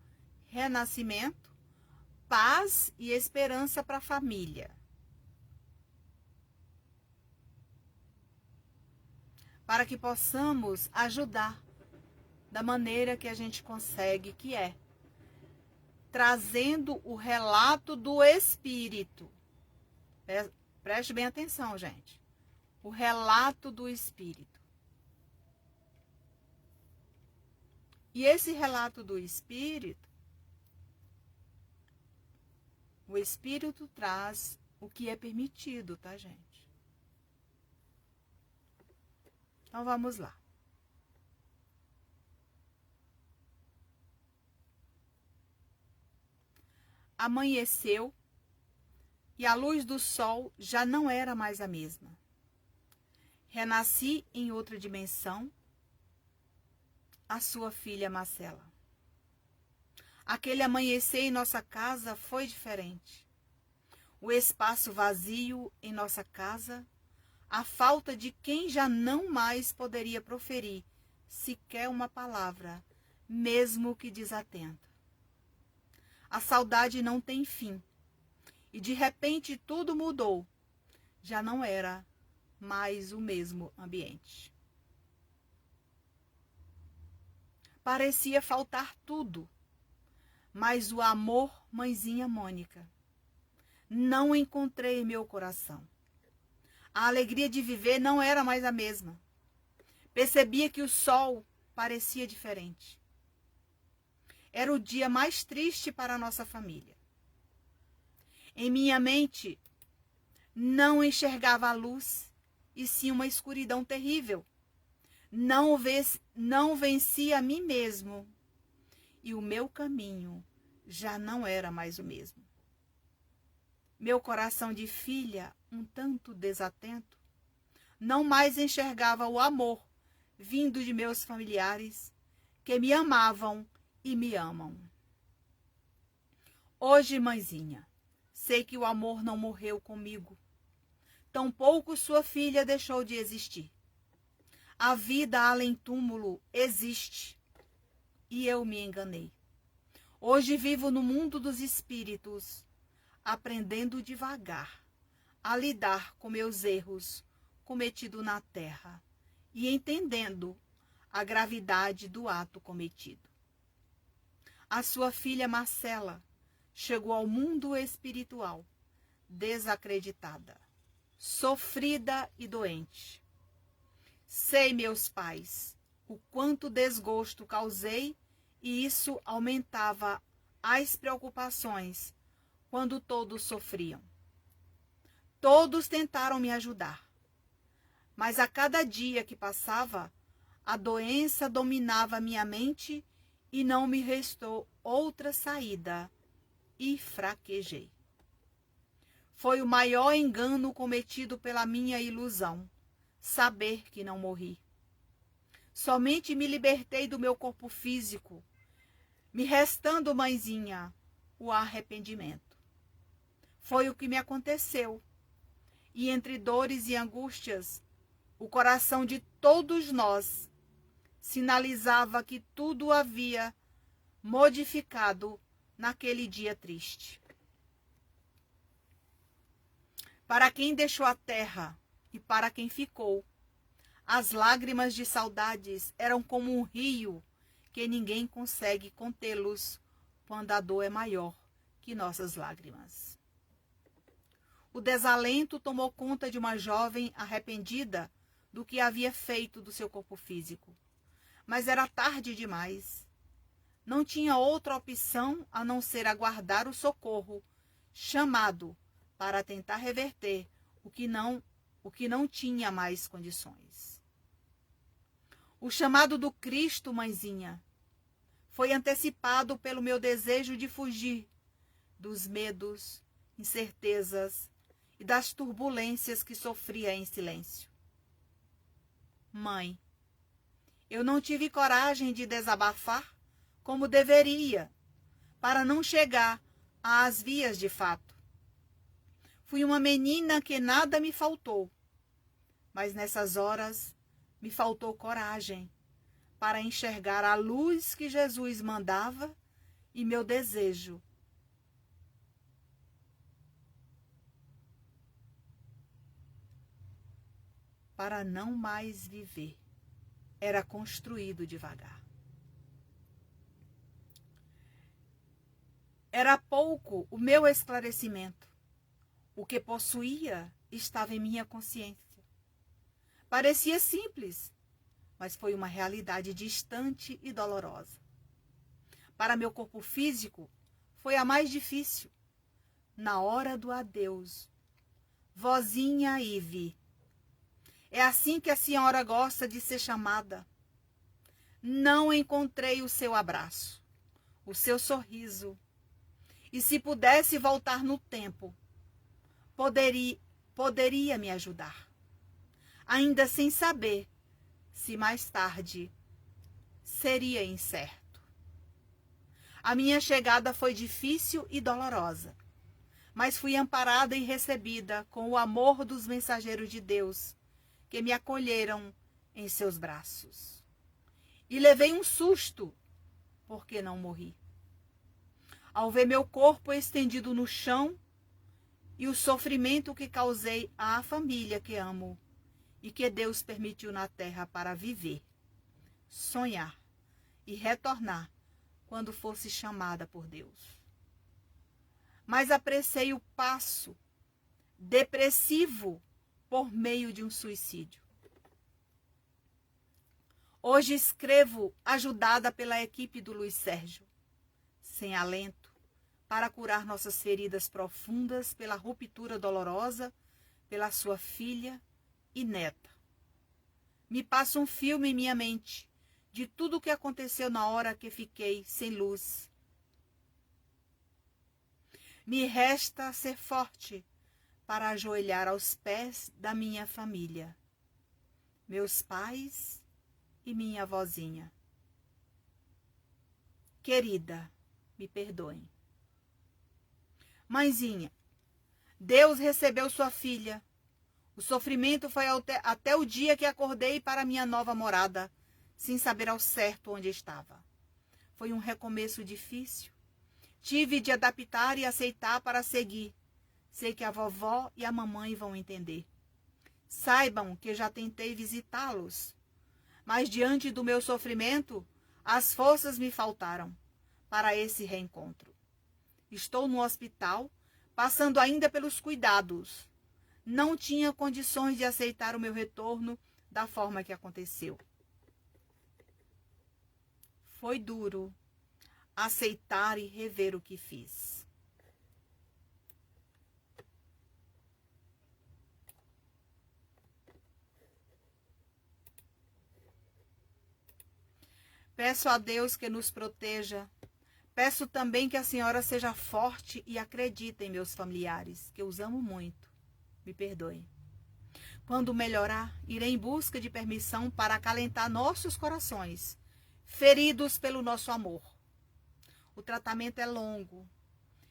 renascimento, paz e esperança para a família. Para que possamos ajudar da maneira que a gente consegue, que é trazendo o relato do Espírito. Preste bem atenção, gente. O relato do Espírito. E esse relato do Espírito, o Espírito traz o que é permitido, tá, gente? Então vamos lá. Amanheceu e a luz do sol já não era mais a mesma. Renasci em outra dimensão, a sua filha Marcela. Aquele amanhecer em nossa casa foi diferente. O espaço vazio em nossa casa, a falta de quem já não mais poderia proferir sequer uma palavra, mesmo que desatenta. A saudade não tem fim. E de repente tudo mudou. Já não era mais o mesmo ambiente. Parecia faltar tudo, mas o amor, mãezinha Mônica, não encontrei em meu coração. A alegria de viver não era mais a mesma. Percebia que o sol parecia diferente. Era o dia mais triste para a nossa família. Em minha mente, não enxergava a luz, e sim uma escuridão terrível. Não venci a mim mesmo, e o meu caminho já não era mais o mesmo. Meu coração de filha, um tanto desatento, não mais enxergava o amor vindo de meus familiares, que me amavam e me amam. Hoje, mãezinha, sei que o amor não morreu comigo. Tampouco sua filha deixou de existir. A vida além túmulo existe. E eu me enganei. Hoje vivo no mundo dos espíritos, aprendendo devagar a lidar com meus erros cometidos na terra e entendendo a gravidade do ato cometido. A sua filha Marcela chegou ao mundo espiritual desacreditada, sofrida e doente. Sei, meus pais, o quanto desgosto causei, e isso aumentava as preocupações quando todos sofriam. Todos tentaram me ajudar, mas a cada dia que passava, a doença dominava minha mente e não me restou outra saída, e fraquejei. Foi o maior engano cometido pela minha ilusão, saber que não morri. Somente me libertei do meu corpo físico, me restando, mãezinha, o arrependimento. Foi o que me aconteceu. E entre dores e angústias, o coração de todos nós sinalizava que tudo havia modificado naquele dia triste. Para quem deixou a terra e para quem ficou, as lágrimas de saudades eram como um rio que ninguém consegue contê-los quando a dor é maior que nossas lágrimas. O desalento tomou conta de uma jovem arrependida do que havia feito do seu corpo físico. Mas era tarde demais. Não tinha outra opção a não ser aguardar o socorro, chamado para tentar reverter o que não tinha mais condições. O chamado do Cristo, mãezinha, foi antecipado pelo meu desejo de fugir dos medos, incertezas e das turbulências que sofria em silêncio. Mãe, eu não tive coragem de desabafar como deveria, para não chegar às vias de fato. Fui uma menina que nada me faltou, mas nessas horas me faltou coragem para enxergar a luz que Jesus mandava e meu desejo para não mais viver era construído devagar. Era pouco o meu esclarecimento. O que possuía estava em minha consciência. Parecia simples, mas foi uma realidade distante e dolorosa. Para meu corpo físico, foi a mais difícil. Na hora do adeus, vozinha Ive. É assim que a senhora gosta de ser chamada. Não encontrei o seu abraço, o seu sorriso. E se pudesse voltar no tempo, poderia me ajudar. Ainda sem saber se mais tarde seria incerto. A minha chegada foi difícil e dolorosa, mas fui amparada e recebida com o amor dos mensageiros de Deus, que me acolheram em seus braços. E levei um susto, porque não morri. Ao ver meu corpo estendido no chão e o sofrimento que causei à família que amo e que Deus permitiu na terra para viver, sonhar e retornar quando fosse chamada por Deus. Mas apressei o passo depressivo por meio de um suicídio. Hoje escrevo ajudada pela equipe do Luiz Sérgio, sem alento, para curar nossas feridas profundas pela ruptura dolorosa, pela sua filha e neta. Me passa um filme em minha mente de tudo o que aconteceu na hora que fiquei sem luz. Me resta ser forte para ajoelhar aos pés da minha família, meus pais e minha avózinha. Querida, me perdoem. Mãezinha, Deus recebeu sua filha. O sofrimento foi até o dia que acordei para minha nova morada, sem saber ao certo onde estava. Foi um recomeço difícil. Tive de adaptar e aceitar para seguir. Sei que a vovó e a mamãe vão entender. Saibam que já tentei visitá-los, mas diante do meu sofrimento, as forças me faltaram para esse reencontro. Estou no hospital, passando ainda pelos cuidados. Não tinha condições de aceitar o meu retorno da forma que aconteceu. Foi duro aceitar e rever o que fiz. Peço a Deus que nos proteja. Peço também que a senhora seja forte e acredite em meus familiares, que os amo muito. Me perdoe. Quando melhorar, irei em busca de permissão para acalentar nossos corações, feridos pelo nosso amor. O tratamento é longo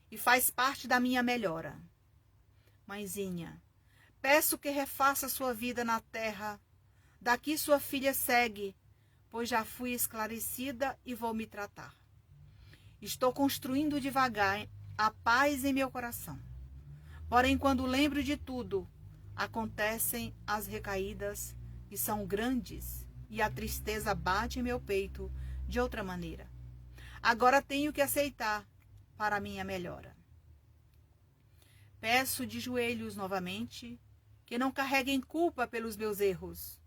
e faz parte da minha melhora. Mãezinha, peço que refaça sua vida na terra. Daqui sua filha segue, pois já fui esclarecida e vou me tratar. Estou construindo devagar a paz em meu coração. Porém, quando lembro de tudo, acontecem as recaídas, que são grandes, e a tristeza bate em meu peito de outra maneira. Agora tenho que aceitar para a minha melhora. Peço de joelhos novamente que não carreguem culpa pelos meus erros.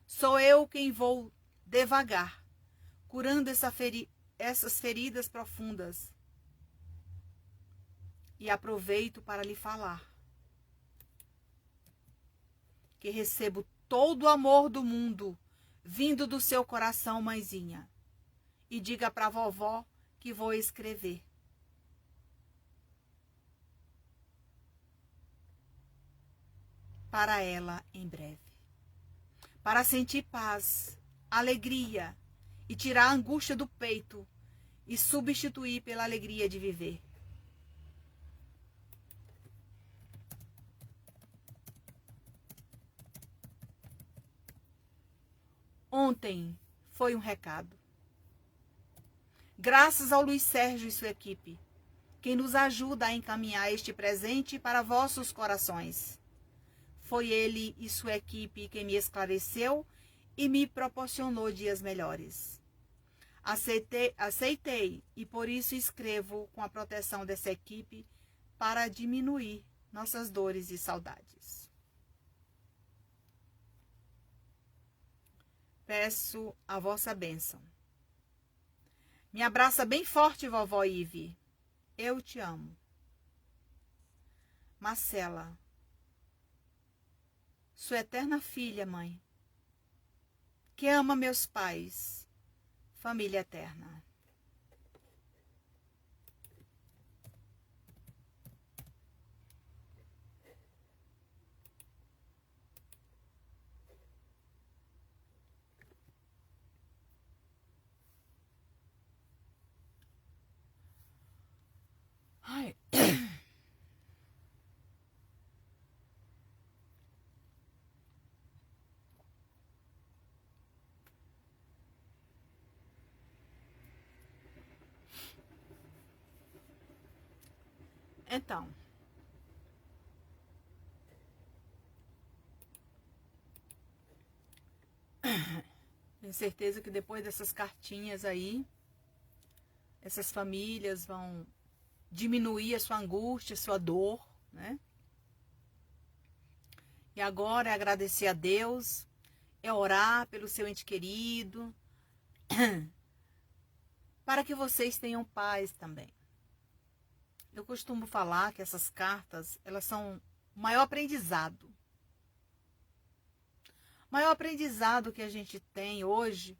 Sou eu quem vou devagar, curando essas feridas profundas. E aproveito para lhe falar que recebo todo o amor do mundo vindo do seu coração, mãezinha, e diga para a vovó que vou escrever. Para ela em breve. Para sentir paz, alegria e tirar a angústia do peito e substituir pela alegria de viver. Ontem foi um recado. Graças ao Luiz Sérgio e sua equipe, quem nos ajuda a encaminhar este presente para vossos corações. Foi ele e sua equipe quem me esclareceu e me proporcionou dias melhores. Aceitei e por isso escrevo com a proteção dessa equipe para diminuir nossas dores e saudades. Peço a vossa bênção. Me abraça bem forte, vovó Ive. Eu te amo. Marcela, sua eterna filha, mãe, que ama meus pais, família eterna. Ai. Então, tenho certeza que depois dessas cartinhas aí, essas famílias vão diminuir a sua angústia, a sua dor, né? E agora é agradecer a Deus, é orar pelo seu ente querido, para que vocês tenham paz também. Eu costumo falar que essas cartas, elas são o maior aprendizado. O maior aprendizado que a gente tem hoje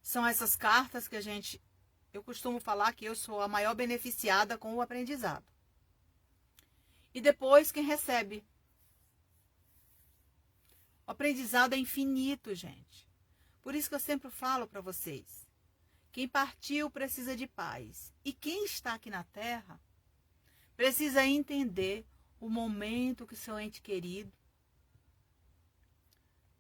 são essas cartas que eu costumo falar que eu sou a maior beneficiada com o aprendizado. E depois quem recebe. O aprendizado é infinito, gente. Por isso que eu sempre falo para vocês. Quem partiu precisa de paz. E quem está aqui na Terra precisa entender o momento que seu ente querido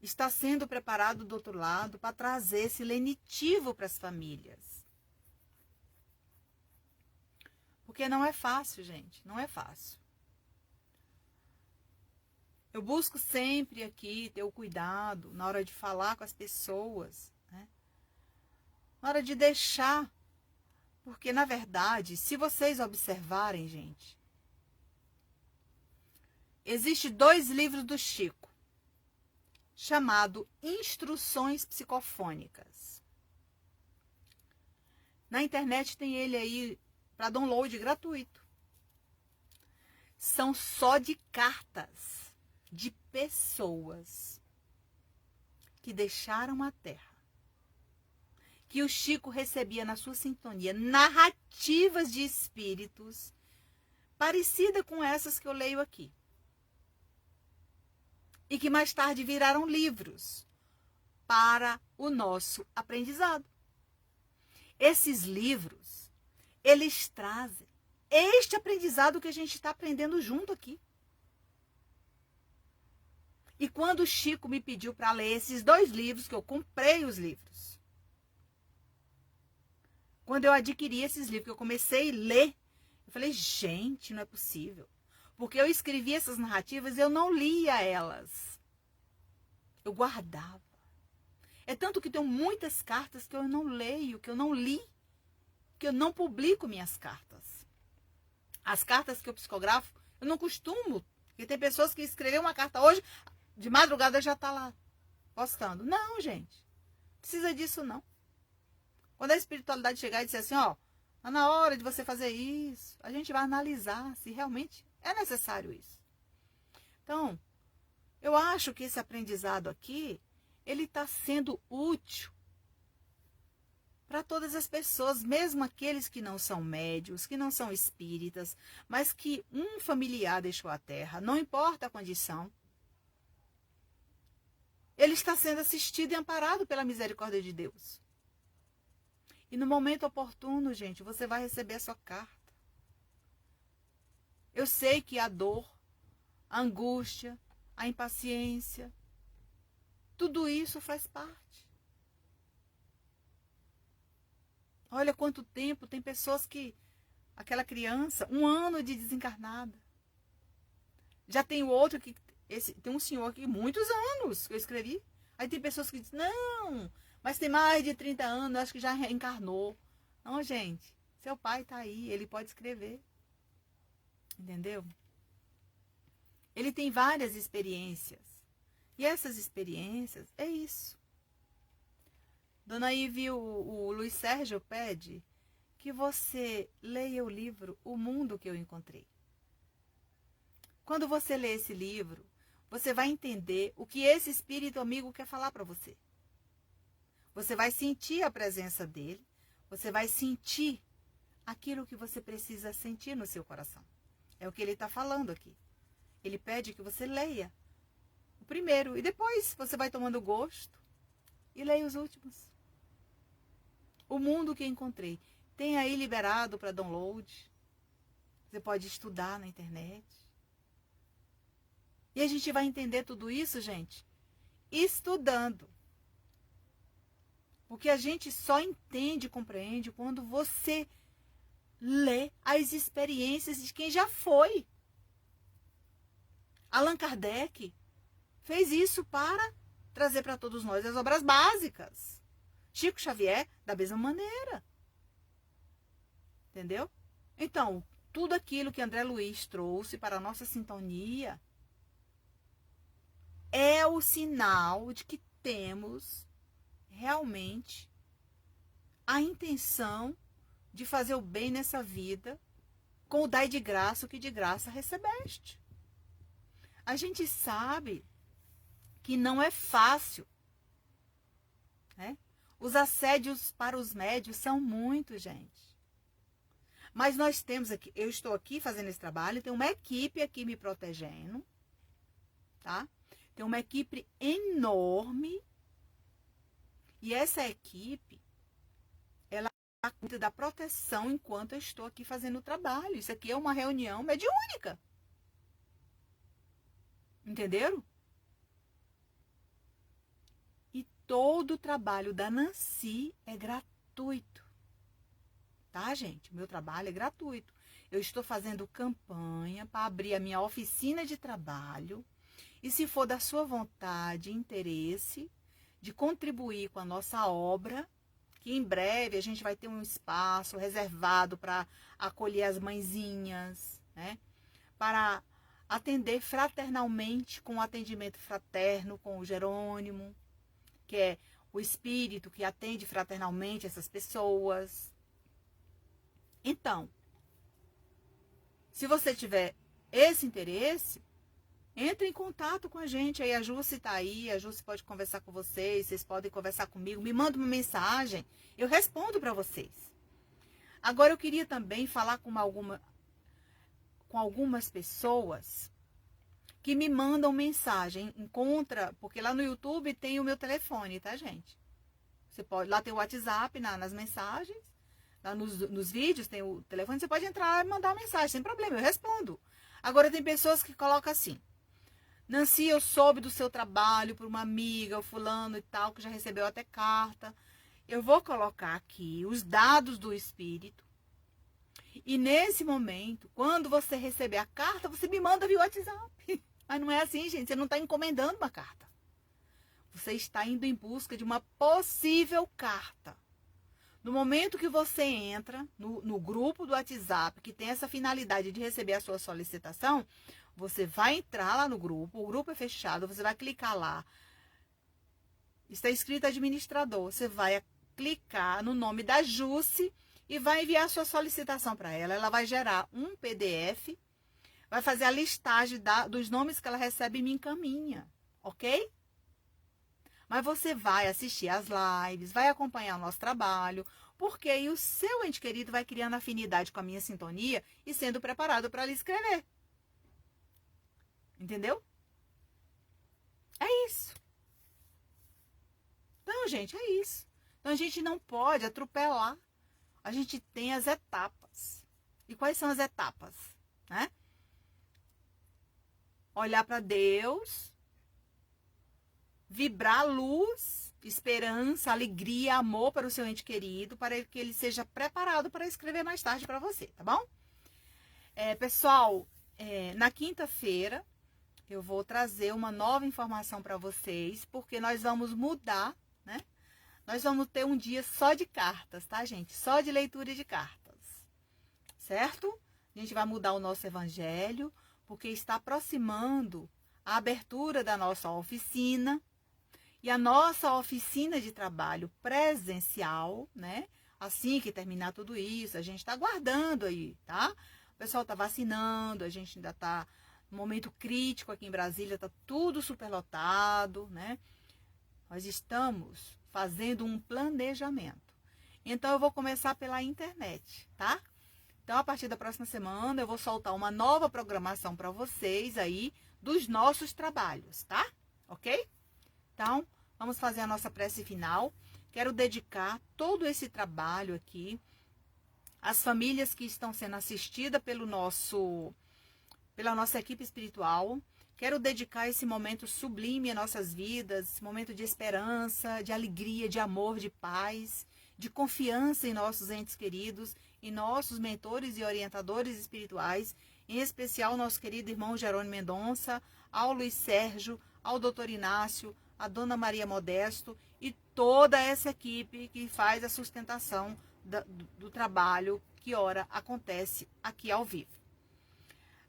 está sendo preparado do outro lado para trazer esse lenitivo para as famílias. Porque não é fácil, gente. Não é fácil. Eu busco sempre aqui ter o cuidado na hora de falar com as pessoas, né? Na hora de deixar. Porque, na verdade, se vocês observarem, gente, existem 2 livros do Chico, chamado Instruções Psicofônicas. Na internet tem ele aí para download gratuito. São só de cartas de pessoas que deixaram a Terra, que o Chico recebia na sua sintonia, narrativas de espíritos parecidas com essas que eu leio aqui. E que mais tarde viraram livros para o nosso aprendizado. Esses livros, eles trazem este aprendizado que a gente está aprendendo junto aqui. E quando o Chico me pediu para ler esses 2 livros, que eu comprei os livros, quando eu adquiri esses livros, que eu comecei a ler, eu falei, gente, não é possível. Porque eu escrevi essas narrativas e eu não lia elas. Eu guardava. É tanto que tenho muitas cartas que eu não leio, que eu não li, que eu não publico minhas cartas. As cartas que eu psicografo, eu não costumo. Porque tem pessoas que escreveram uma carta hoje, de madrugada já está lá postando. Não, gente. Precisa disso, não. Quando a espiritualidade chegar e disser assim, ó, tá na hora de você fazer isso, a gente vai analisar se realmente é necessário isso. Então, Eu acho que esse aprendizado aqui, ele está sendo útil para todas as pessoas, mesmo aqueles que não são médios, que não são espíritas, mas que um familiar deixou a terra, não importa a condição, ele está sendo assistido e amparado pela misericórdia de Deus. E no momento oportuno, gente, você vai receber a sua carta. Eu sei que a dor, a angústia, a impaciência, tudo isso faz parte. Olha quanto tempo, tem pessoas que, aquela criança, 1 ano de desencarnada. Já tem o outro que, tem um senhor aqui, muitos anos que eu escrevi. Aí tem pessoas que dizem, não, mas tem mais de 30 anos, acho que já reencarnou. Não, gente, seu pai está aí, ele pode escrever. Entendeu? Ele tem várias experiências. E essas experiências, é isso. Dona Ivy, o Luiz Sérgio pede que você leia o livro O Mundo que eu Encontrei. Quando você lê esse livro, você vai entender o que esse espírito amigo quer falar para você. Você vai sentir a presença dele, você vai sentir aquilo que você precisa sentir no seu coração. É o que ele está falando aqui. Ele pede que você leia o primeiro e depois você vai tomando gosto e leia os últimos. O Mundo que Encontrei. Tem aí liberado para download. Você pode estudar na internet. E a gente vai entender tudo isso, gente, estudando. Porque a gente só entende e compreende quando você lê as experiências de quem já foi. Allan Kardec fez isso para trazer para todos nós as obras básicas. Chico Xavier, da mesma maneira. Entendeu? Então, tudo aquilo que André Luiz trouxe para a nossa sintonia é o sinal de que temos realmente a intenção de fazer o bem nessa vida com o dai de graça o que de graça recebeste. A gente sabe que não é fácil, né? Os assédios para os médios são muitos, gente. Mas nós temos aqui, eu estou aqui fazendo esse trabalho, tem uma equipe aqui me protegendo, tá? Tem uma equipe enorme. E essa equipe, ela cuida da proteção enquanto eu estou aqui fazendo o trabalho. Isso aqui é uma reunião mediúnica. Entenderam? E todo o trabalho da Nancy é gratuito. Tá, gente? O meu trabalho é gratuito. Eu estou fazendo campanha para abrir a minha oficina de trabalho. E se for da sua vontade e interesse de contribuir com a nossa obra, que em breve a gente vai ter um espaço reservado para acolher as mãezinhas, né? Para atender fraternalmente, com o atendimento fraterno com o Jerônimo, que é o espírito que atende fraternalmente essas pessoas. Então, se você tiver esse interesse, entre em contato com a gente. Aí a Jussi está aí, a Jussi pode conversar com vocês, vocês podem conversar comigo, me manda uma mensagem, eu respondo para vocês. Agora eu queria também falar com algumas pessoas que me mandam mensagem, porque lá no YouTube tem o meu telefone, tá, gente? Você pode, lá tem o WhatsApp nas mensagens, lá nos vídeos tem o telefone, você pode entrar e mandar mensagem, sem problema, eu respondo. Agora tem pessoas que colocam assim: Nancy, eu soube do seu trabalho por uma amiga, o fulano e tal, que já recebeu até carta. Eu vou colocar aqui os dados do espírito. E nesse momento, quando você receber a carta, você me manda via WhatsApp. Mas não é assim, gente. Você não está encomendando uma carta. Você está indo em busca de uma possível carta. No momento que você entra no grupo do WhatsApp, que tem essa finalidade de receber a sua solicitação, você vai entrar lá no grupo, o grupo é fechado, você vai clicar lá. Está escrito administrador. Você vai clicar no nome da Jussi e vai enviar a sua solicitação para ela. Ela vai gerar um PDF, vai fazer a listagem dos nomes que ela recebe e me encaminha. ok? Mas você vai assistir as lives, vai acompanhar o nosso trabalho, porque aí o seu ente querido vai criando afinidade com a minha sintonia e sendo preparado para lhe escrever. Entendeu? É isso. Então, gente, é isso. Então, a gente não pode atropelar. A gente tem as etapas. E quais são as etapas? Né? Olhar para Deus, vibrar luz, esperança, alegria, amor para o seu ente querido, para que ele seja preparado para escrever mais tarde para você, tá bom? Pessoal, na quinta-feira eu vou trazer uma nova informação para vocês, porque nós vamos mudar, né? Nós vamos ter um dia só de cartas, tá, gente? Só de leitura de cartas, certo? A gente vai mudar o nosso evangelho, porque está aproximando a abertura da nossa oficina. E a nossa oficina de trabalho presencial, né? Assim que terminar tudo isso, a gente está aguardando aí, tá? O pessoal está vacinando, a gente ainda está no momento crítico aqui em Brasília, está tudo superlotado, né? Nós estamos fazendo um planejamento. Então, eu vou começar pela internet, tá? Então, a partir da próxima semana, eu vou soltar uma nova programação para vocês aí dos nossos trabalhos, tá? Ok? Então, vamos fazer a nossa prece final. Quero dedicar todo esse trabalho aqui às famílias que estão sendo assistidas pela nossa equipe espiritual. Quero dedicar esse momento sublime em nossas vidas, esse momento de esperança, de alegria, de amor, de paz, de confiança em nossos entes queridos, em nossos mentores e orientadores espirituais, em especial nosso querido irmão Jerônimo Mendonça, ao Luiz Sérgio, ao doutor Inácio, a Dona Maria Modesto e toda essa equipe que faz a sustentação do trabalho que ora acontece aqui ao vivo.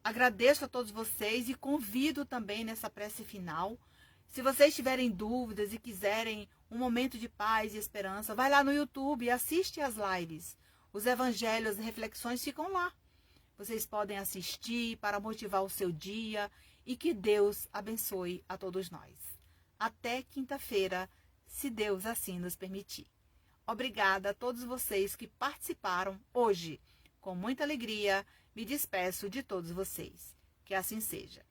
Agradeço a todos vocês e convido também nessa prece final. Se vocês tiverem dúvidas e quiserem um momento de paz e esperança, vai lá no YouTube e assiste às lives. Os evangelhos e reflexões ficam lá. Vocês podem assistir para motivar o seu dia e que Deus abençoe a todos nós. Até quinta-feira, se Deus assim nos permitir. Obrigada a todos vocês que participaram hoje. Com muita alegria, me despeço de todos vocês. Que assim seja.